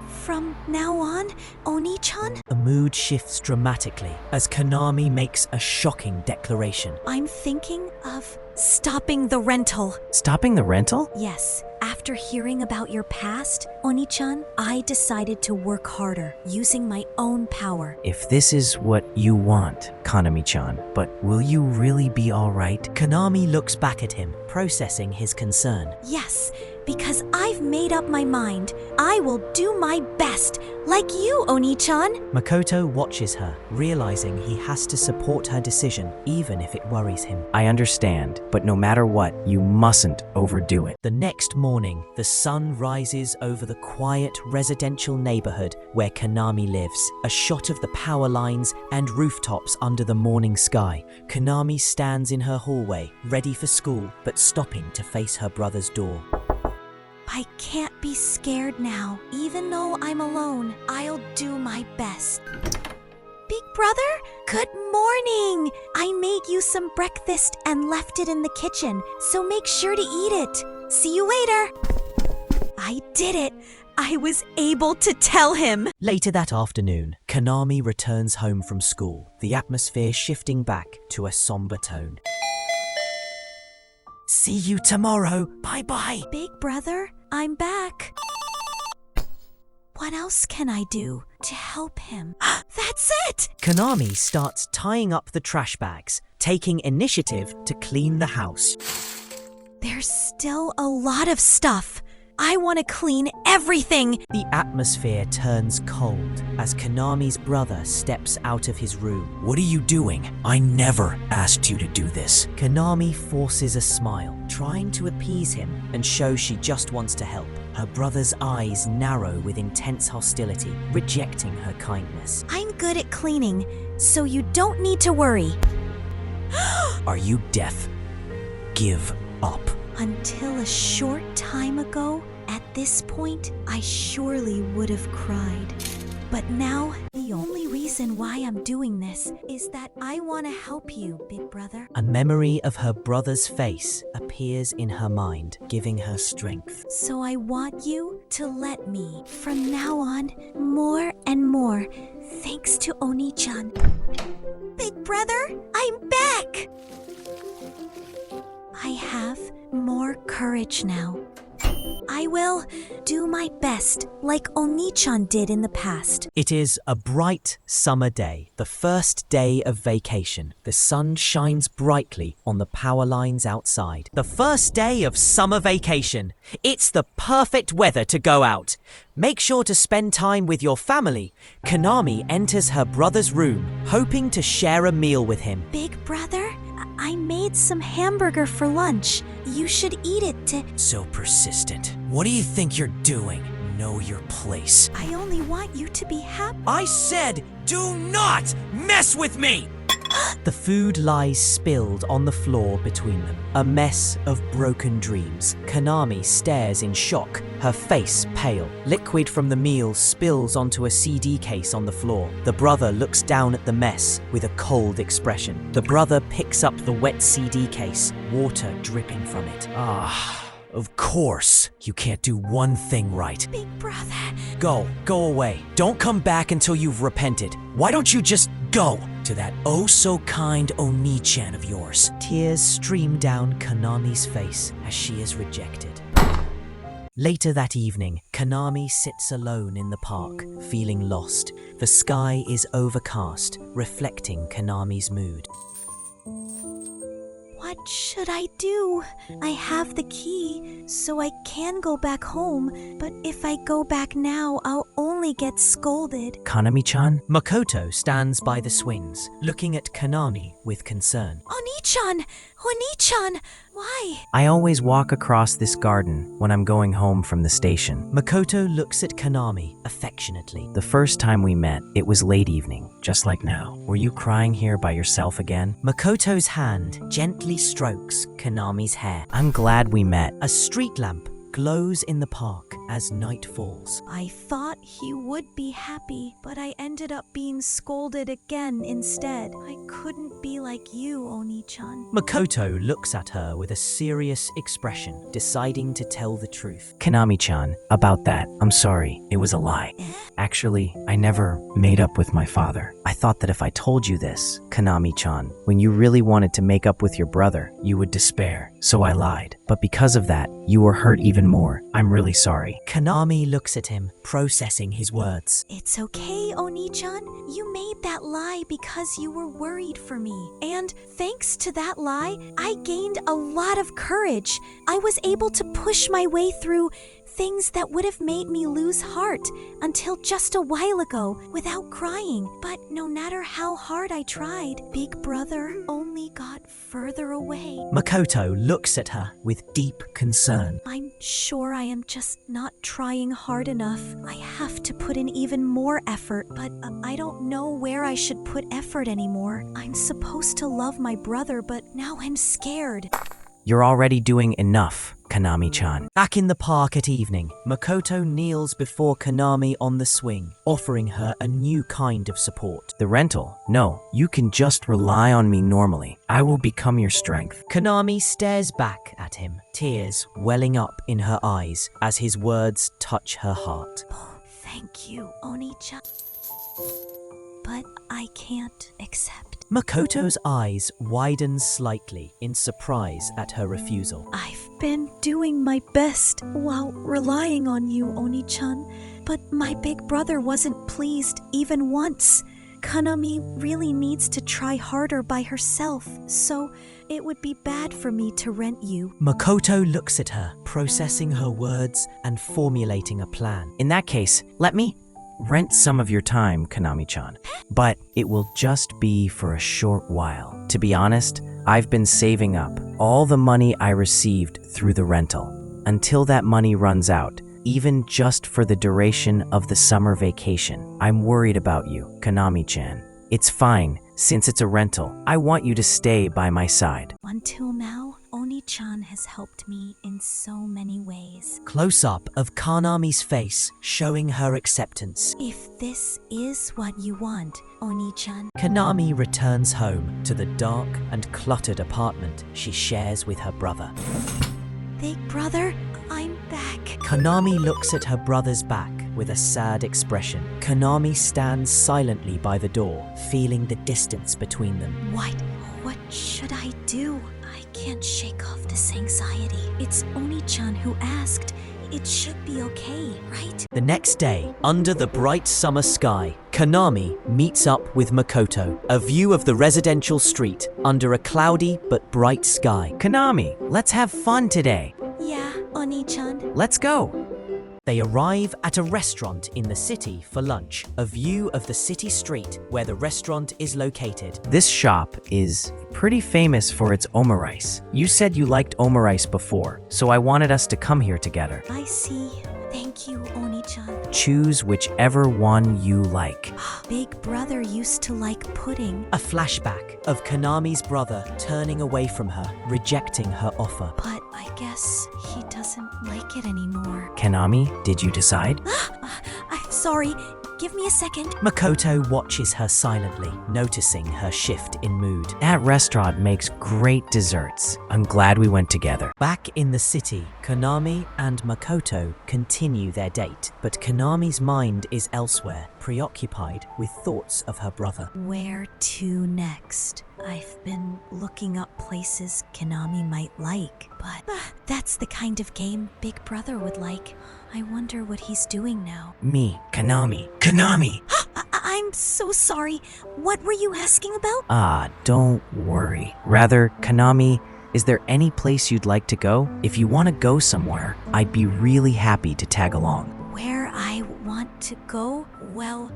From now on, Oni-chan? The mood shifts dramatically as Konami makes a shocking declaration. I'm thinking of stopping the rental. Stopping the rental? Yes. After hearing about your past, Oni-chan, I decided to work harder, using my own power. If this is what you want, Kanami-chan, but will you really be alright? Konami looks back at him, processing his concern. Yes, because I've made up my mind. I will do my best, like you, Oni-chan. Makoto watches her, realizing he has to support her decision, even if it worries him. I understand, but no matter what, you mustn't overdo it. The next morning, the sun rises over the quiet residential neighborhood where Konami lives. A shot of the power lines and rooftops under the morning sky. Konami stands in her hallway, ready for school, but stopping to face her brother's door. I can't be scared now. Even though I'm alone, I'll do my best. Big brother, good morning! I made you some breakfast and left it in the kitchen, so make sure to eat it. See you later. I did it. I was able to tell him. Later that afternoon, Konami returns home from school, the atmosphere shifting back to a somber tone. See you tomorrow. Bye-bye. Big brother, I'm back. What else can I do to help him? That's it! Konami starts tying up the trash bags, taking initiative to clean the house. There's still a lot of stuff. I want to clean everything. The atmosphere turns cold as Konami's brother steps out of his room. What are you doing? I never asked you to do this. Konami forces a smile, trying to appease him and show she just wants to help. Her brother's eyes narrow with intense hostility, rejecting her kindness. I'm good at cleaning, so you don't need to worry. Are you deaf? Give up. Until a short time ago, at this point, I surely would have cried. But now, the only reason why I'm doing this is that I want to help you, big brother. A memory of her brother's face appears in her mind, giving her strength. So I want you to let me, from now on, more and more, thanks to Oni-chan. Big brother, I'm back! I have more courage now. I will do my best like Oni-chan did in the past. It is a bright summer day, the first day of vacation. The sun shines brightly on the power lines outside. The first day of summer vacation. It's the perfect weather to go out. Make sure to spend time with your family. Konami enters her brother's room, hoping to share a meal with him. Big brother, I made some hamburger for lunch. You should eat it to... So persistent. What do you think you're doing? Know your place. I only want you to be happy. I said, do not mess with me! The food lies spilled on the floor between them, a mess of broken dreams. Konami stares in shock, her face pale. Liquid from the meal spills onto a CD case on the floor. The brother looks down at the mess with a cold expression. The brother picks up the wet CD case, water dripping from it. Of course. You can't do one thing right. Big brother. Go away. Don't come back until you've repented. Why don't you just go to that oh-so-kind Oni-chan of yours? Tears stream down Konami's face as she is rejected. Later that evening, Konami sits alone in the park, feeling lost. The sky is overcast, reflecting Konami's mood. What should I do? I have the key, so I can go back home, but if I go back now, I'll only get scolded. Kanami-chan? Makoto stands by the swings, looking at Konami with concern. Oni-chan! Oni-chan! Why? I always walk across this garden when I'm going home from the station. Makoto looks at Konami affectionately. The first time we met, it was late evening, just like now. Were you crying here by yourself again? Makoto's hand gently strokes Konami's hair. I'm glad we met. A street lamp glows in the park as night falls. I thought he would be happy, but I ended up being scolded again instead. I couldn't be like you, Oni-chan. Makoto looks at her with a serious expression, deciding to tell the truth. Konami-chan, about that, I'm sorry, it was a lie. Actually, I never made up with my father. I thought that if I told you this, Konami-chan, when you really wanted to make up with your brother, you would despair. So I lied. But because of that, you were hurt even more. I'm really sorry. Konami looks at him, processing his words. It's okay, Oni-chan. You made that lie because you were worried for me. And thanks to that lie, I gained a lot of courage. I was able to push my way through things that would have made me lose heart until just a while ago without crying. But no matter how hard I tried, Big Brother only got further away. Makoto looks at her with deep concern. I'm sure I am just not trying hard enough. I have to put in even more effort, but I don't know where I should put effort anymore. I'm supposed to love my brother, but now I'm scared. You're already doing enough, Konami-chan. Back in the park at evening, Makoto kneels before Konami on the swing, offering her a new kind of support. The rental? No, you can just rely on me normally. I will become your strength. Konami stares back at him, tears welling up in her eyes as his words touch her heart. Oh, thank you, Oni-chan. But I can't accept. Makoto's eyes widen slightly in surprise at her refusal. I've been doing my best while relying on you, Oni-chan, but my big brother wasn't pleased even once. Konami really needs to try harder by herself, so it would be bad for me to rent you. Makoto looks at her, processing her words and formulating a plan. In that case, let me rent some of your time, Konami-chan. But it will just be for a short while. To be honest, I've been saving up all the money I received through the rental. Until that money runs out, even just for the duration of the summer vacation. I'm worried about you, Konami-chan. It's fine, since it's a rental. I want you to stay by my side. Until now, Oni-chan has helped me in so many ways. Close-up of Konami's face, showing her acceptance. If this is what you want, Oni-chan. Konami returns home to the dark and cluttered apartment she shares with her brother. Big brother, I'm back. Konami looks at her brother's back with a sad expression. Konami stands silently by the door, feeling the distance between them. What should I do? I can't shake off this anxiety. It's Oni-chan who asked. It should be okay, right? The next day, under the bright summer sky, Konami meets up with Makoto, a view of the residential street under a cloudy but bright sky. Konami, let's have fun today. Yeah, Oni-chan. Let's go. They arrive at a restaurant in the city for lunch, a view of the city street where the restaurant is located. This shop is pretty famous for its omurice. You said you liked omurice before, so I wanted us to come here together. I see. Thank you, Oni-chan. Choose whichever one you like. Big brother used to like pudding. A flashback of Konami's brother turning away from her, rejecting her offer. But I guess he doesn't like it anymore. Konami, did you decide? I'm sorry. Give me a second. Makoto watches her silently, noticing her shift in mood. That restaurant makes great desserts. I'm glad we went together. Back in the city, Konami and Makoto continue their date, but Konami's mind is elsewhere, preoccupied with thoughts of her brother. Where to next? I've been looking up places Konami might like, but that's the kind of game Big Brother would like. I wonder what he's doing now. Me, Konami. Konami! I'm so sorry. What were you asking about? Don't worry. Rather, Konami, is there any place you'd like to go? If you want to go somewhere, I'd be really happy to tag along. Where I want to go? Well,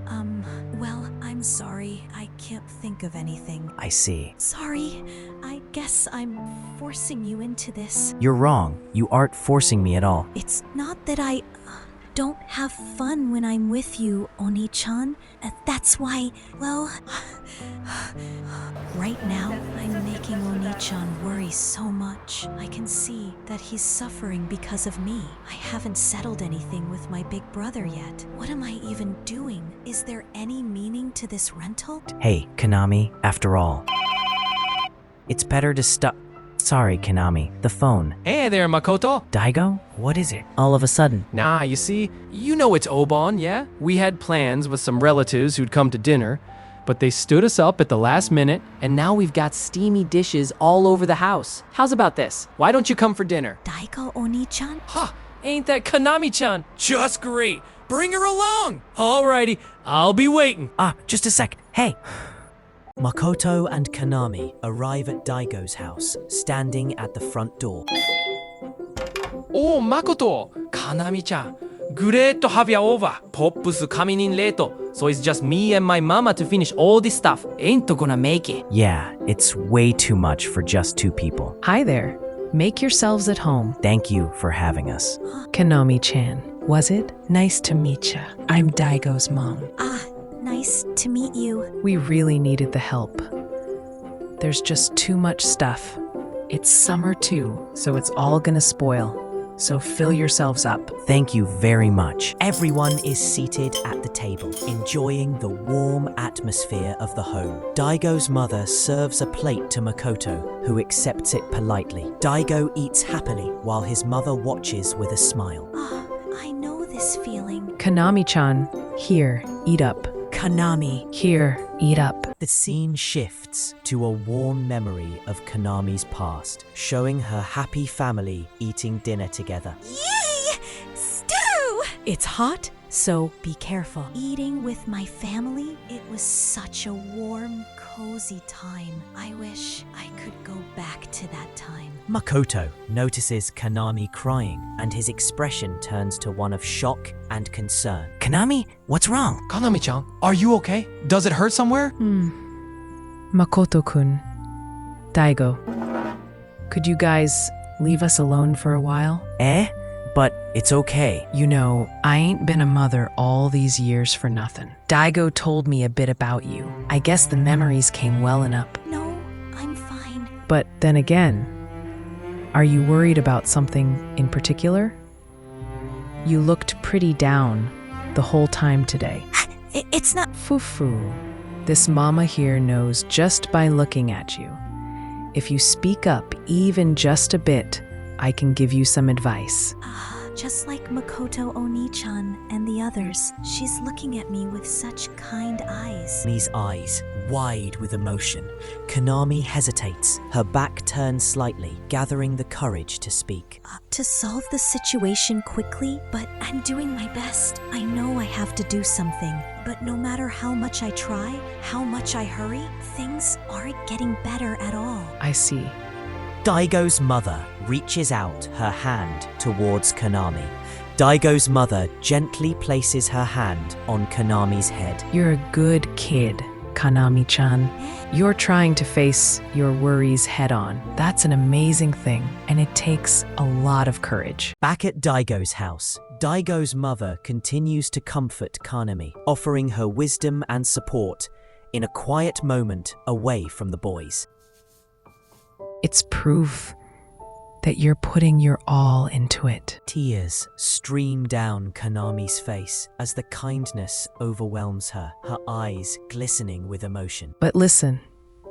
I'm sorry. I can't think of anything. I see. Sorry. I guess I'm forcing you into this. You're wrong. You aren't forcing me at all. It's not that I don't have fun when I'm with you, Oni-chan. That's why, well, right now, I'm making Oni-chan worry so much. I can see that he's suffering because of me. I haven't settled anything with my big brother yet. What am I even doing? Is there any meaning to this rental? Hey, Konami, after all. It's better to stop. Sorry, Konami, the phone. Hey there, Makoto. Daigo? What is it? All of a sudden. Nah, you see, you know it's Obon, yeah? We had plans with some relatives who'd come to dinner, but they stood us up at the last minute, and now we've got steamy dishes all over the house. How's about this? Why don't you come for dinner? Daigo Oni-chan? Ha! Ain't that Konami-chan? Just great. Bring her along. Alrighty, I'll be waiting. Just a sec. Hey. Makoto and Konami arrive at Daigo's house, standing at the front door. Oh, Makoto, Kanami-chan. Great to have you over. Pop's coming in later, so it's just me and my mama to finish all this stuff. Ain't gonna make it. Yeah, it's way too much for just 2 people. Hi there. Make yourselves at home. Thank you for having us. Konami-chan, was it? Nice to meet ya. I'm Daigo's mom. Nice to meet you. We really needed the help. There's just too much stuff. It's summer too, so it's all gonna spoil. So fill yourselves up. Thank you very much. Everyone is seated at the table, enjoying the warm atmosphere of the home. Daigo's mother serves a plate to Makoto, who accepts it politely. Daigo eats happily while his mother watches with a smile. I know this feeling. Konami-chan, here, eat up. Konami. Here, eat up. The scene shifts to a warm memory of Konami's past, showing her happy family eating dinner together. Yay! Stew! It's hot, so be careful. Eating with my family, it was such a warm, cozy time. I wish I could go back to that time. Makoto notices Konami crying, and his expression turns to one of shock and concern. Konami, what's wrong? Kanami-chan, are you okay? Does it hurt somewhere? Makoto-kun, Daigo, could you guys leave us alone for a while? But it's okay. You know, I ain't been a mother all these years for nothing. Daigo told me a bit about you. I guess the memories came welling up. No, I'm fine. But then again, are you worried about something in particular? You looked pretty down the whole time today. It's not. Fufu. This mama here knows just by looking at you. If you speak up even just a bit, I can give you some advice. Just like Makoto Oni-chan and the others, she's looking at me with such kind eyes. Konami's eyes wide with emotion. Konami hesitates, her back turned slightly, gathering the courage to speak. To solve the situation quickly, but I'm doing my best. I know I have to do something, but no matter how much I try, how much I hurry, things aren't getting better at all. I see. Daigo's mother reaches out her hand towards Konami. Daigo's mother gently places her hand on Konami's head. You're a good kid, Konami-chan. You're trying to face your worries head on. That's an amazing thing, and it takes a lot of courage. Back at Daigo's house, Daigo's mother continues to comfort Konami, offering her wisdom and support in a quiet moment away from the boys. It's proof that you're putting your all into it. Tears stream down Konami's face as the kindness overwhelms her, her eyes glistening with emotion. But listen,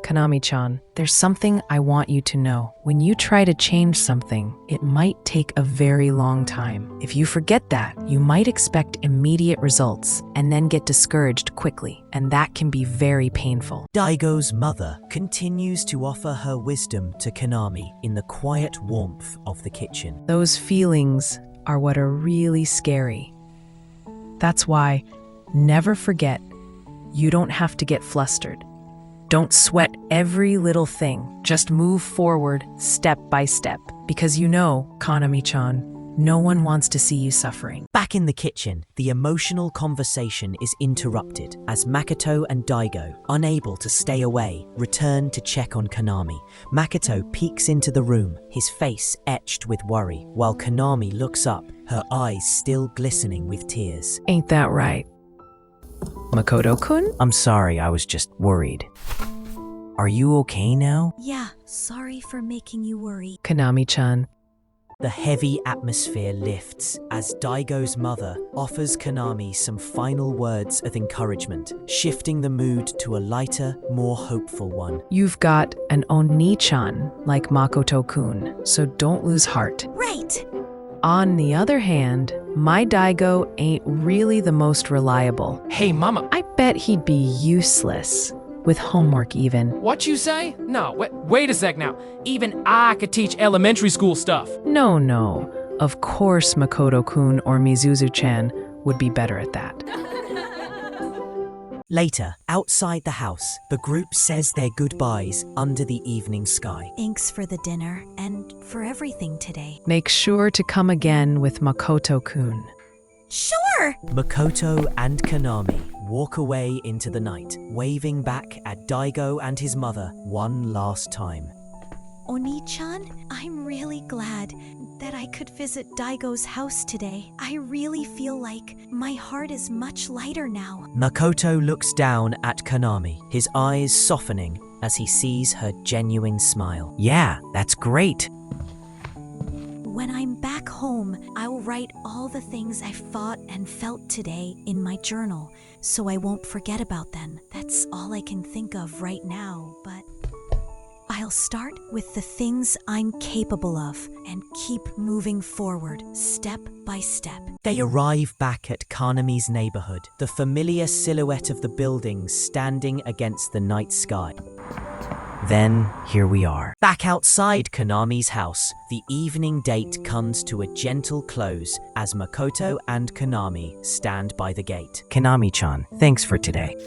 Konami-chan, there's something I want you to know. When you try to change something, it might take a very long time. If you forget that, you might expect immediate results and then get discouraged quickly, and that can be very painful. Daigo's mother continues to offer her wisdom to Konami in the quiet warmth of the kitchen. Those feelings are what are really scary. That's why, never forget, you don't have to get flustered. Don't sweat every little thing. Just move forward step by step. Because you know, Konami-chan, no one wants to see you suffering. Back in the kitchen, the emotional conversation is interrupted as Makoto and Daigo, unable to stay away, return to check on Konami. Makoto peeks into the room, his face etched with worry, while Konami looks up, her eyes still glistening with tears. Ain't that right? Makoto-kun? I'm sorry, I was just worried. Are you okay now? Yeah, sorry for making you worry. Kanami-chan, The heavy atmosphere lifts as Daigo's mother offers Konami some final words of encouragement, shifting the mood to a lighter, more hopeful one. you've got an Oni-chan like Makoto-kun, so don't lose heart. Right! On the other hand, my Daigo ain't really the most reliable. Hey, Mama, I bet he'd be useless, with homework even. what you say? No, wait a sec now. Even I could teach elementary school stuff. No. Of course Makoto-kun or Mizuzu-chan would be better at that. Later, outside the house, the group says their goodbyes under the evening sky. Thanks for the dinner and for everything today. Make sure to come again with Makoto-kun. Sure! Makoto and Konami walk away into the night, waving back at Daigo and his mother one last time. Oni-chan, I'm really glad that I could visit Daigo's house today. I really feel like my heart is much lighter now. Makoto looks down at Konami, his eyes softening as he sees her genuine smile. Yeah, that's great. When I'm back home, I'll write all the things I thought and felt today in my journal, so I won't forget about them. That's all I can think of right now, but I'll start with the things I'm capable of and keep moving forward, step by step. They arrive back at Kanami's neighborhood, the familiar silhouette of the buildings standing against the night sky. Then, here we are. Back outside Konami's house, the evening date comes to a gentle close as Makoto and Konami stand by the gate. Konami-chan, thanks for today.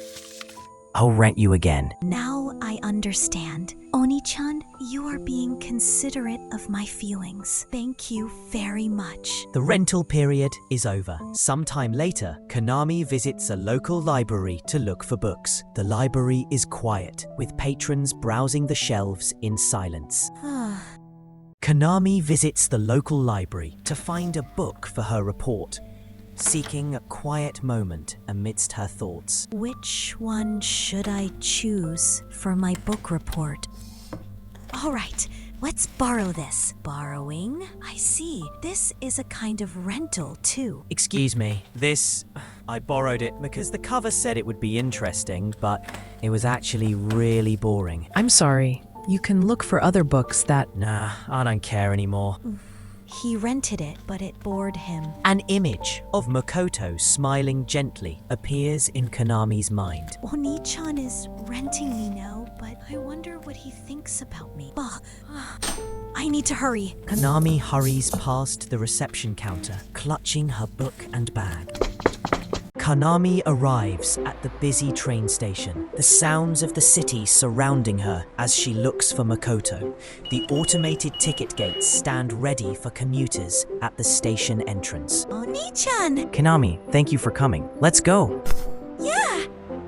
I'll rent you again. Now I understand. Oni-chan, you are being considerate of my feelings. Thank you very much. The rental period is over. Sometime later, Konami visits a local library to look for books. The library is quiet, with patrons browsing the shelves in silence. Konami visits the local library to find a book for her report, seeking a quiet moment amidst her thoughts. Which one should I choose for my book report? All right, let's borrow this. Borrowing? I see. This is a kind of rental, too. Excuse me, I borrowed it because the cover said it would be interesting, but it was actually really boring. I'm sorry. You can look for other books that... Nah, I don't care anymore. He rented it, but it bored him. An image of Makoto smiling gently appears in Konami's mind. Oni-chan is renting me now, but I wonder what he thinks about me. I need to hurry. Konami hurries past the reception counter, clutching her book and bag. Konami arrives at the busy train station, the sounds of the city surrounding her as she looks for Makoto. The automated ticket gates stand ready for commuters at the station entrance. Oni-chan! Konami, thank you for coming. Let's go. Yeah!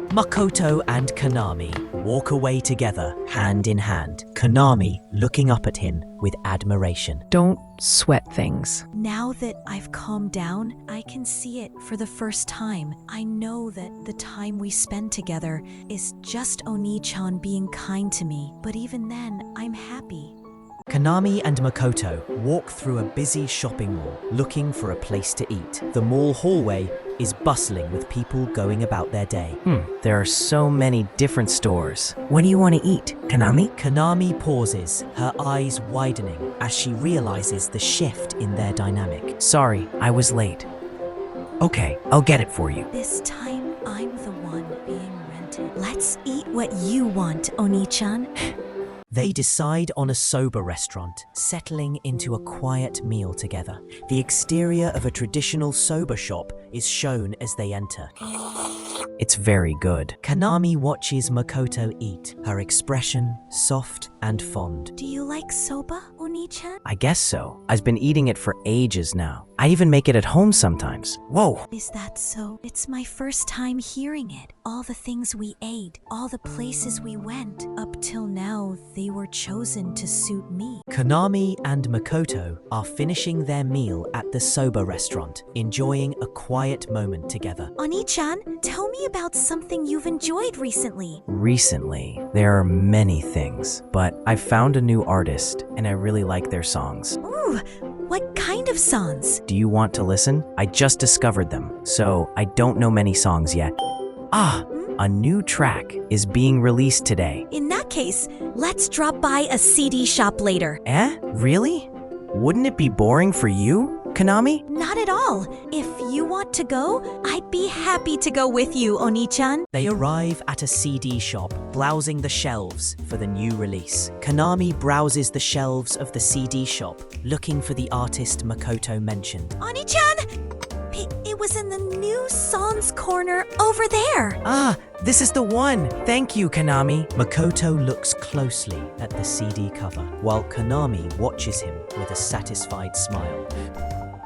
Makoto and Konami walk away together, hand in hand, Konami looking up at him with admiration. Don't sweat things. Now that I've calmed down, I can see it for the first time. I know that the time we spend together is just Oni-chan being kind to me, but even then, I'm happy. Konami and Makoto walk through a busy shopping mall, looking for a place to eat. The mall hallway is bustling with people going about their day. There are so many different stores. What do you want to eat, Konami? Konami pauses, her eyes widening as she realizes the shift in their dynamic. Sorry, I was late. Okay, I'll get it for you. This time, I'm the one being rented. Let's eat what you want, Oni-chan. They decide on a soba restaurant, settling into a quiet meal together. The exterior of a traditional soba shop is shown as they enter. It's very good. Konami watches Makoto eat, her expression soft and fond. Do you like soba, Oni-chan? I guess so. I've been eating it for ages now. I even make it at home sometimes. Whoa! Is that so? It's my first time hearing it. All the things we ate, all the places we went. Up till now, they were chosen to suit me. Konami and Makoto are finishing their meal at the soba restaurant, enjoying a quiet moment together. Oni-chan, tell me about something you've enjoyed recently. Recently, there are many things, but I found a new artist and I really like their songs. Ooh, what kind of songs? Do you want to listen? I just discovered them, so I don't know many songs yet. A new track is being released today. In that case, let's drop by a CD shop later. Really? Wouldn't it be boring for you, Konami? Not at all. If you want to go, I'd be happy to go with you, Oni-chan. They arrive at a CD shop, browsing the shelves for the new release. Konami browses the shelves of the CD shop, looking for the artist Makoto mentioned. Oni-chan! It was in the new songs corner over there. This is the one. Thank you, Konami. Makoto looks closely at the CD cover, while Konami watches him with a satisfied smile.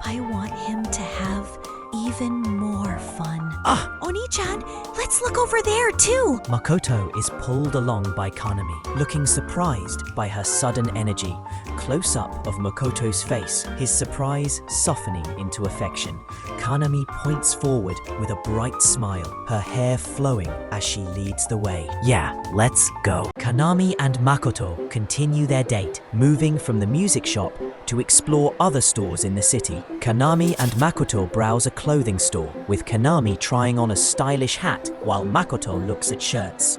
I want him to have even more fun. Oni-chan, let's look over there too. Makoto is pulled along by Kanami, looking surprised by her sudden energy. Close up of Makoto's face, his surprise softening into affection. Kanami points forward with a bright smile, her hair flowing as she leads the way. Yeah, let's go. Kanami and Makoto continue their date, moving from the music shop to explore other stores in the city. Kanami and Makoto browse a clothing store, with Kanami trying on a stylish hat while Makoto looks at shirts.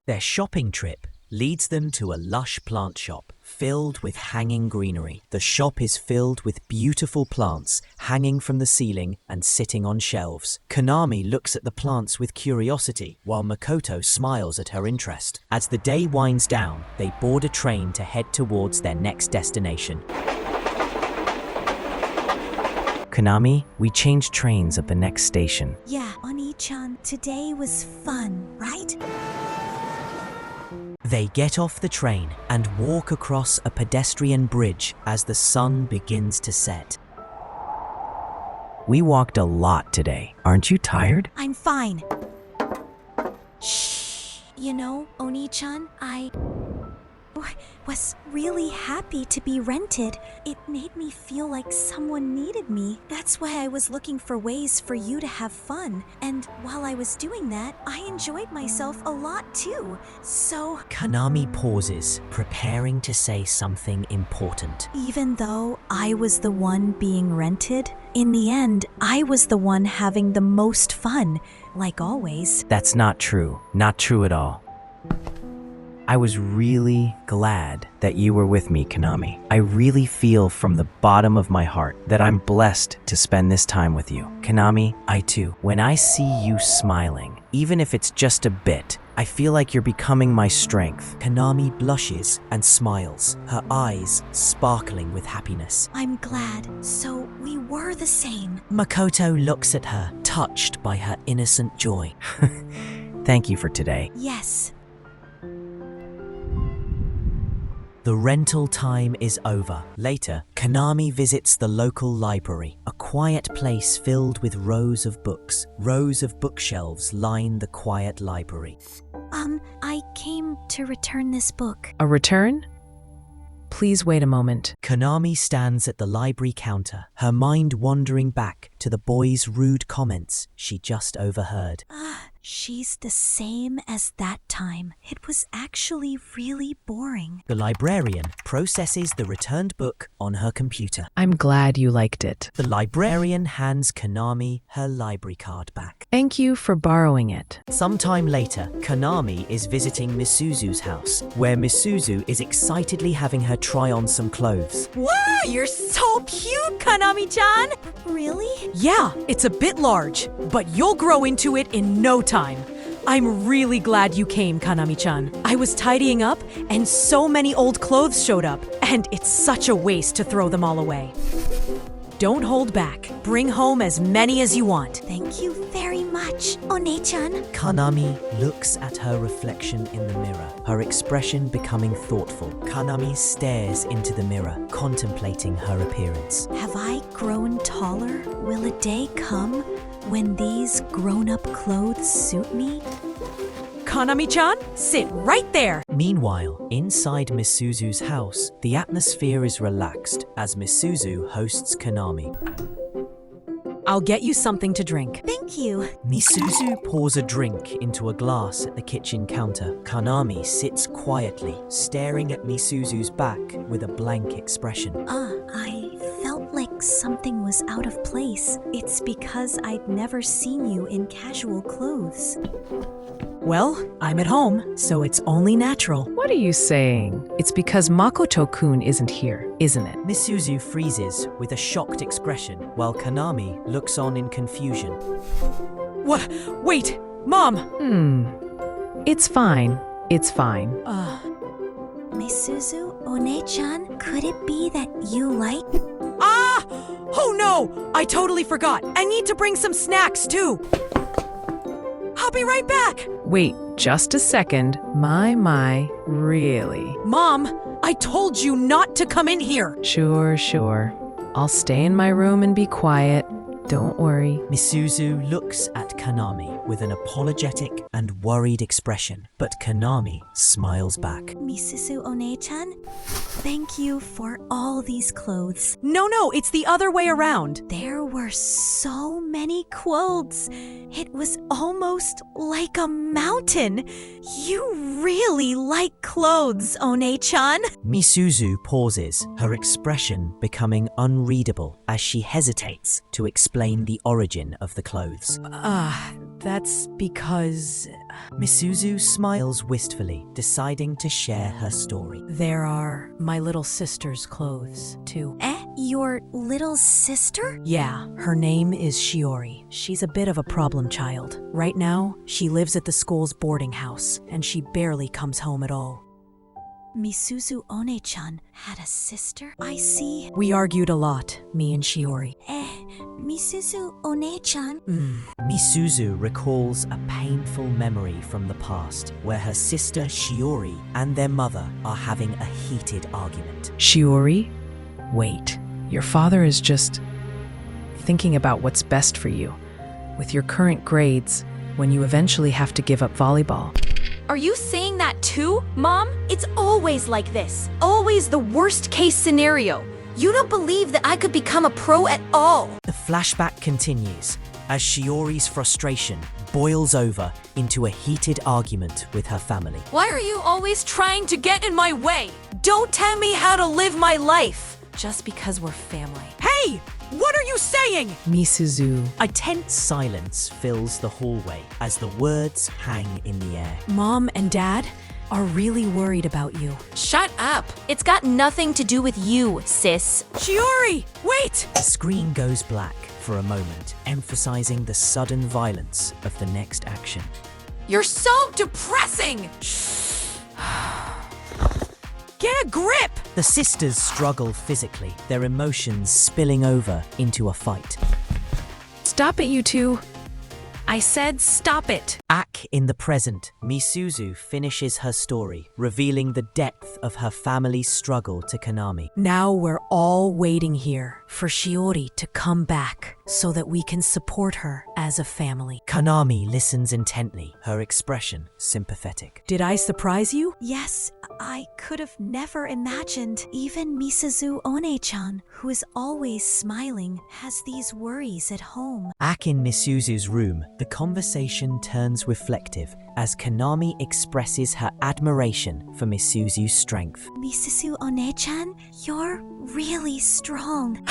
Their shopping trip leads them to a lush plant shop filled with hanging greenery. The shop is filled with beautiful plants hanging from the ceiling and sitting on shelves. Konami looks at the plants with curiosity, while Makoto smiles at her interest. As the day winds down, they board a train to head towards their next destination. Konami, we changed trains at the next station. Yeah, Oni-chan, today was fun, right? They get off the train and walk across a pedestrian bridge as the sun begins to set. We walked a lot today. Aren't you tired? I'm fine. Shh. You know, Oni-chan, I was really happy to be rented. It made me feel like someone needed me. That's why I was looking for ways for you to have fun. And while I was doing that, I enjoyed myself a lot too. So Konami pauses, preparing to say something important. even though I was the one being rented, in the end, I was the one having the most fun, like always. That's not true. Not true at all. I was really glad that you were with me, Konami. I really feel from the bottom of my heart that I'm blessed to spend this time with you. Konami, I too. When I see you smiling, even if it's just a bit, I feel like you're becoming my strength. Konami blushes and smiles, her eyes sparkling with happiness. I'm glad. So we were the same. Makoto looks at her, touched by her innocent joy. Thank you for today. Yes. The rental time is over. Later, Konami visits the local library, a quiet place filled with rows of books. Rows of bookshelves line the quiet library. I came to return this book. A return? Please wait a moment. Konami stands at the library counter, her mind wandering back to the boy's rude comments she just overheard. She's the same as that time. It was actually really boring. The librarian processes the returned book on her computer. I'm glad you liked it. The librarian hands Konami her library card back. Thank you for borrowing it. Sometime later, Konami is visiting Misuzu's house, where Misuzu is excitedly having her try on some clothes. Wow, you're so cute, Konami-chan! Really? Yeah, it's a bit large, but you'll grow into it in no time. I'm really glad you came, Kanami-chan. I was tidying up, and so many old clothes showed up, and it's such a waste to throw them all away. Don't hold back. Bring home as many as you want. Thank you very much. much, One-chan. Kanami looks at her reflection in the mirror, her expression becoming thoughtful. Kanami stares into the mirror, contemplating her appearance. Have I grown taller? Will a day come when these grown-up clothes suit me? Kanami-chan, sit right there. Meanwhile, inside Misuzu's house, the atmosphere is relaxed as Misuzu hosts Kanami. I'll get you something to drink. Thank you. Misuzu pours a drink into a glass at the kitchen counter. Kanami sits quietly, staring at Misuzu's back with a blank expression. I felt like something was out of place. It's because I'd never seen you in casual clothes. Well, I'm at home, so it's only natural. What are you saying? It's because Makoto-kun isn't here, isn't it? Misuzu freezes with a shocked expression while Kanami looks on in confusion. What? Wait, Mom! It's fine. It's fine. Misuzu, One-chan, could it be that you like... Ah! Oh no! I totally forgot. I need to bring some snacks too. I'll be right back. Wait, just a second. My, really? Mom, I told you not to come in here. Sure. I'll stay in my room and be quiet. Don't worry. Misuzu looks at Kanami with an apologetic and worried expression, but Kanami smiles back. Misuzu, One-chan, thank you for all these clothes. No, it's the other way around. There were so many clothes. It was almost like a mountain. You really like clothes, One-chan. Misuzu pauses, her expression becoming unreadable as she hesitates to explain the origin of the clothes. That's because Misuzu smiles wistfully, deciding to share her story. there are my little sister's clothes, too. Your little sister? Yeah, her name is Shiori. She's a bit of a problem child. Right now, she lives at the school's boarding house, and she barely comes home at all. Misuzu One-chan had a sister? I see. We argued a lot, me and Shiori. Misuzu One-chan? Misuzu recalls a painful memory from the past where her sister Shiori and their mother are having a heated argument. Shiori? Wait, your father is just thinking about what's best for you. With your current grades, when you eventually have to give up volleyball. Are you saying that too, Mom? It's always like this. Always the worst case scenario. You don't believe that I could become a pro at all. The flashback continues as Shiori's frustration boils over into a heated argument with her family. Why are you always trying to get in my way? Don't tell me how to live my life. Just because we're family. Hey! What are you saying? Misuzu. A tense silence fills the hallway as the words hang in the air. Mom and Dad are really worried about you. Shut up. It's got nothing to do with you, sis. Shiori, wait! The screen goes black for a moment, emphasizing the sudden violence of the next action. You're so depressing. Get a grip! The sisters struggle physically, their emotions spilling over into a fight. Stop it, you two. I said stop it. Back in the present, Misuzu finishes her story, revealing the depth of her family's struggle to Kanami. Now we're all waiting here for Shiori to come back so that we can support her as a family. Kanami listens intently, her expression sympathetic. Did I surprise you? Yes, I could have never imagined. Even Misuzu One-chan, who is always smiling, has these worries at home. Back in Misuzu's room, the conversation turns reflective as Kanami expresses her admiration for Misuzu's strength. Misuzu One-chan, you're really strong.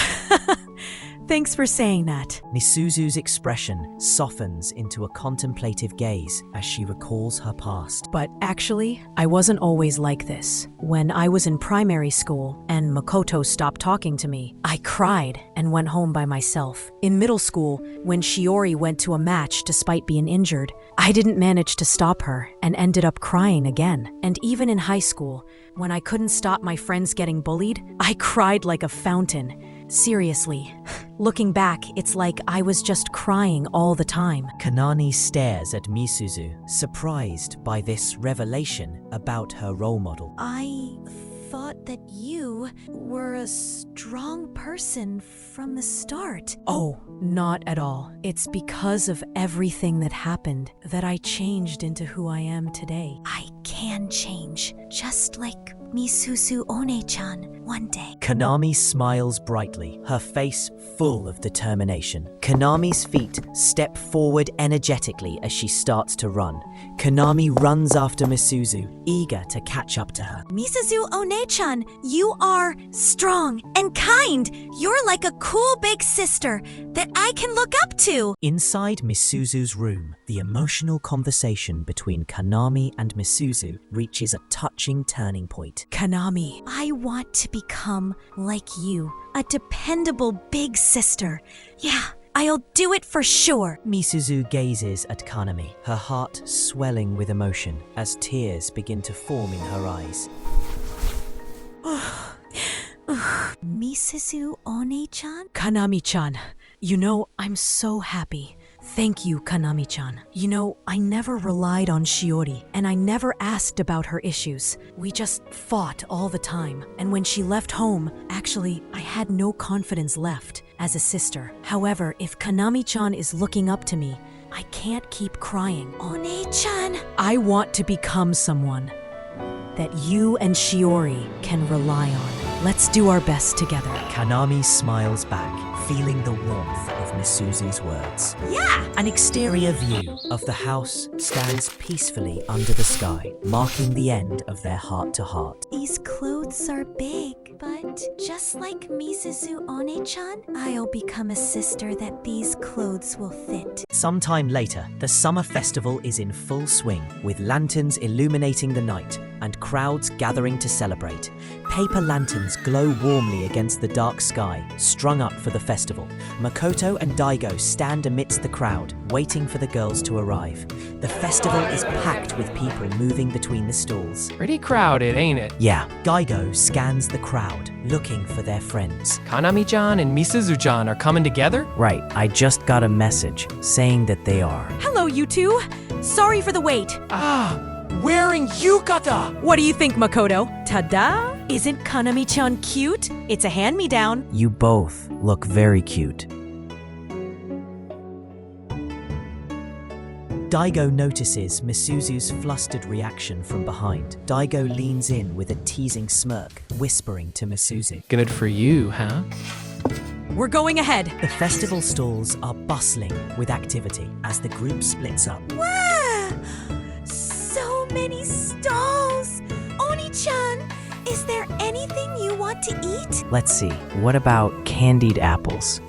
Thanks for saying that. Misuzu's expression softens into a contemplative gaze as she recalls her past. But actually, I wasn't always like this. When I was in primary school and Makoto stopped talking to me, I cried and went home by myself. In middle school, when Shiori went to a match despite being injured, I didn't manage to stop her and ended up crying again. And even in high school, when I couldn't stop my friends getting bullied, I cried like a fountain. Seriously. Looking back, it's like I was just crying all the time. Kanani stares at Misuzu, surprised by this revelation about her role model. I thought that you were a strong person from the start. Oh, not at all. It's because of everything that happened that I changed into who I am today. I can change, just like Misuzu One-chan one day. Kanami smiles brightly, her face full of determination. Kanami's feet step forward energetically as she starts to run. Kanami runs after Misuzu, eager to catch up to her. Misuzu One-chan, you are strong and kind. You're like a cool big sister that I can look up to. Inside Misuzu's room, the emotional conversation between Kanami and Misuzu reaches a touching turning point. Kanami, I want to become like you, a dependable big sister. Yeah, I'll do it for sure. Misuzu gazes at Kanami, her heart swelling with emotion as tears begin to form in her eyes. Misuzu One-chan? Kanami-chan, you know, I'm so happy. Thank you, Kanami-chan. You know, I never relied on Shiori, and I never asked about her issues. We just fought all the time. And when she left home, actually, I had no confidence left as a sister. However, if Kanami-chan is looking up to me, I can't keep crying. One-chan! I want to become someone that you and Shiori can rely on. Let's do our best together. Kanami smiles back, feeling the warmth of Misuzu's words. Yeah! An exterior view of the house stands peacefully under the sky, marking the end of their heart-to-heart. These clothes are big, but just like Misuzu One-chan, I'll become a sister that these clothes will fit. Sometime later, the summer festival is in full swing, with lanterns illuminating the night and crowds gathering to celebrate. Paper lanterns glow warmly against the dark sky, strung up for the festival. Makoto and Daigo stand amidst the crowd, waiting for the girls to arrive. The festival is packed with people moving between the stalls. Pretty crowded, ain't it? Yeah, Daigo scans the crowd, looking for their friends. Kanami-chan and Misuzu-chan are coming together? Right, I just got a message saying that they are. Hello, you two. Sorry for the wait. Wearing yukata! What do you think, Makoto? Ta-da! Isn't Kanami-chan cute? It's a hand-me-down. You both look very cute. Daigo notices Misuzu's flustered reaction from behind. Daigo leans in with a teasing smirk, whispering to Misuzu. Good for you, huh? We're going ahead. The festival stalls are bustling with activity as the group splits up. Wow! So many stalls! Oni-chan, is there anything you want to eat? Let's see, what about candied apples?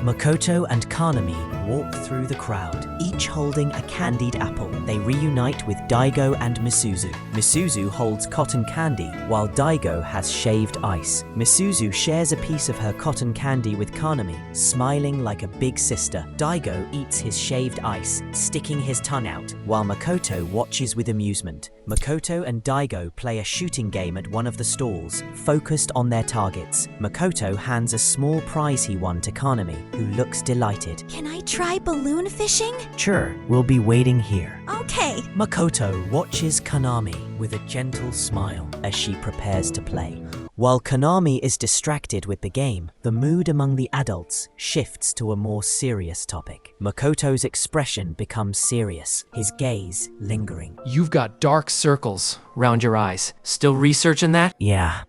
Makoto and Kanami walk through the crowd, each holding a candied apple. They reunite with Daigo and Misuzu. Misuzu holds cotton candy, while Daigo has shaved ice. Misuzu shares a piece of her cotton candy with Kanami, smiling like a big sister. Daigo eats his shaved ice, sticking his tongue out, while Makoto watches with amusement. Makoto and Daigo play a shooting game at one of the stalls, focused on their targets. Makoto hands a small prize he won to Kanami, who looks delighted. Can I try balloon fishing? Sure, we'll be waiting here. Okay. Makoto watches Kanami with a gentle smile as she prepares to play. While Kanami is distracted with the game, the mood among the adults shifts to a more serious topic. Makoto's expression becomes serious, his gaze lingering. You've got dark circles round your eyes. Still researching that? Yeah.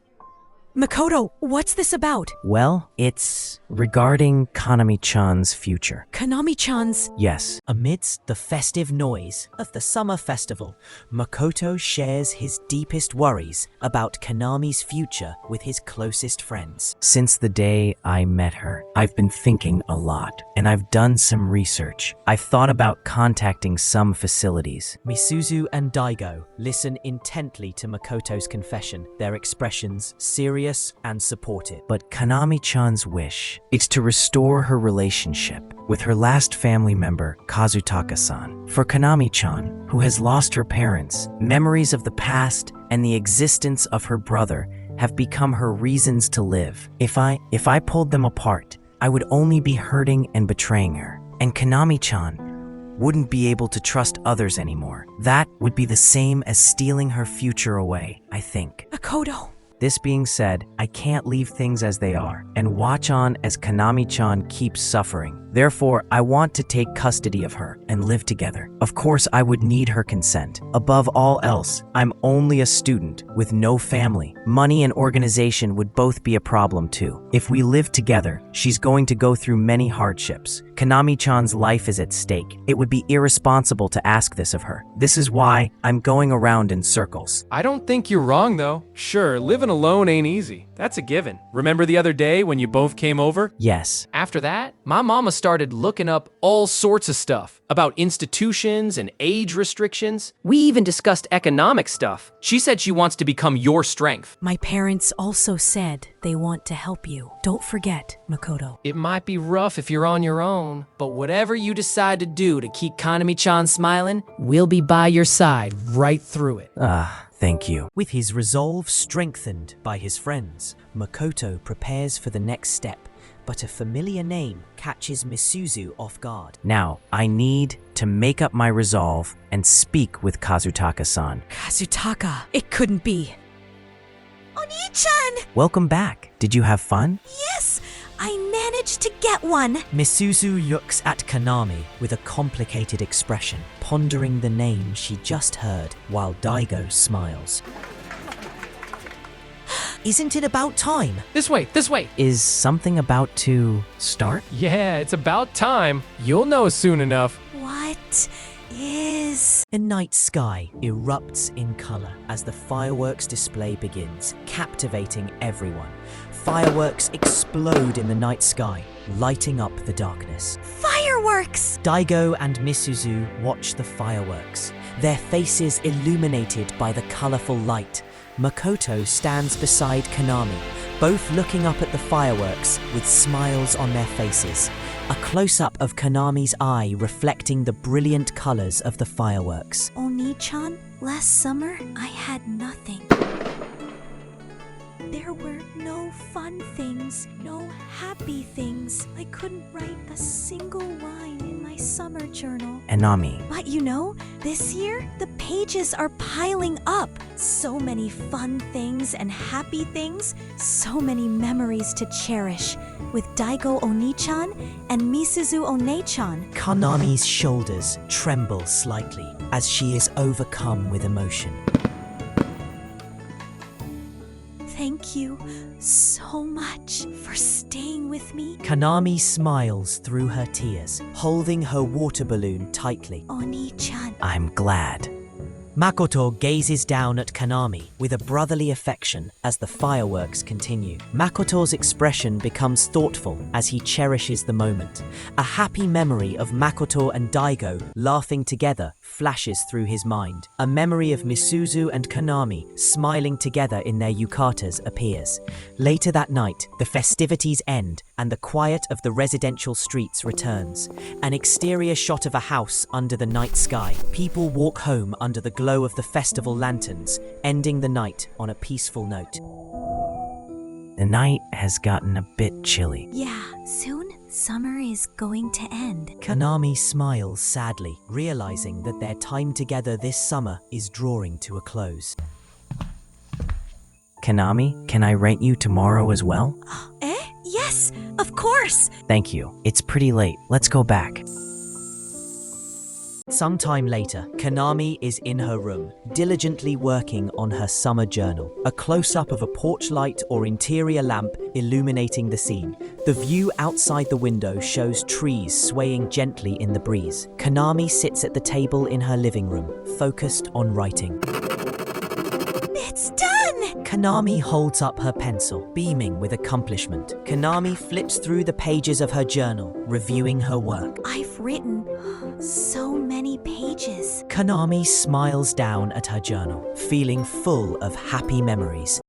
Makoto, what's this about? Well, it's regarding Kanami-chan's future. Kanami-chan's... Yes. Amidst the festive noise of the summer festival, Makoto shares his deepest worries about Kanami's future with his closest friends. Since the day I met her, I've been thinking a lot, and I've done some research. I've thought about contacting some facilities. Misuzu and Daigo listen intently to Makoto's confession, their expressions serious and supportive. But Kanami-chan's wish is to restore her relationship with her last family member, Kazutaka-san. For Kanami-chan, who has lost her parents, memories of the past and the existence of her brother have become her reasons to live. If I pulled them apart, I would only be hurting and betraying her. And Konami-chan wouldn't be able to trust others anymore. That would be the same as stealing her future away, I think. Makoto. This being said, I can't leave things as they are and watch on as Konami-chan keeps suffering. Therefore, I want to take custody of her and live together. Of course, I would need her consent. Above all else, I'm only a student with no family. Money and organization would both be a problem too. If we live together, she's going to go through many hardships. Konami-chan's life is at stake. It would be irresponsible to ask this of her. This is why I'm going around in circles. I don't think you're wrong, though. Sure, living alone ain't easy. That's a given. Remember the other day when you both came over? Yes. After that, my mama started looking up all sorts of stuff about institutions and age restrictions. We even discussed economic stuff. She said she wants to become your strength. My parents also said they want to help you. Don't forget, Makoto. It might be rough if you're on your own, but whatever you decide to do to keep Konami-chan smiling, we'll be by your side right through it. Thank you. With his resolve strengthened by his friends, Makoto prepares for the next step, but a familiar name catches Misuzu off guard. Now, I need to make up my resolve and speak with Kazutaka-san. Kazutaka, it couldn't be. Oni-chan! Welcome back. Did you have fun? Yes, I managed to get one. Misuzu looks at Konami with a complicated expression, pondering the name she just heard, while Daigo smiles. Isn't it about time? This way, this way. Is something about to start? Yeah, it's about time. You'll know soon enough. What is... The night sky erupts in color as the fireworks display begins, captivating everyone. Fireworks explode in the night sky, lighting up the darkness. Fireworks! Daigo and Misuzu watch the fireworks, their faces illuminated by the colorful light. Makoto stands beside Konami, both looking up at the fireworks with smiles on their faces. A close-up of Konami's eye reflecting the brilliant colors of the fireworks. Oni-chan, last summer I had nothing. There were no fun things, no happy things. I couldn't write a single line in my summer journal. Anami. But you know, this year, the pages are piling up. So many fun things and happy things, so many memories to cherish. With Daigo Oni-chan and Misuzu One-chan. Konami's shoulders tremble slightly as she is overcome with emotion. Thank you so much for staying with me. Konami smiles through her tears, holding her water balloon tightly. Oni-chan. I'm glad. Makoto gazes down at Konami with a brotherly affection as the fireworks continue. Makoto's expression becomes thoughtful as he cherishes the moment. A happy memory of Makoto and Daigo laughing together flashes through his mind. A memory of Misuzu and Konami smiling together in their yukatas appears. Later that night, the festivities end and the quiet of the residential streets returns. An exterior shot of a house under the night sky. People walk home under the glow of the festival lanterns, ending the night on a peaceful note. The night has gotten a bit chilly. Yeah, soon summer is going to end. Konami smiles sadly, realizing that their time together this summer is drawing to a close. Konami, can I rent you tomorrow as well? Yes, of course. Thank you. It's pretty late. Let's go back. Sometime later, Konami is in her room, diligently working on her summer journal. A close-up of a porch light or interior lamp illuminating the scene. The view outside the window shows trees swaying gently in the breeze. Konami sits at the table in her living room, focused on writing. It's done! Konami holds up her pencil, beaming with accomplishment. Konami flips through the pages of her journal, reviewing her work. I've written so many pages. Konami smiles down at her journal, feeling full of happy memories.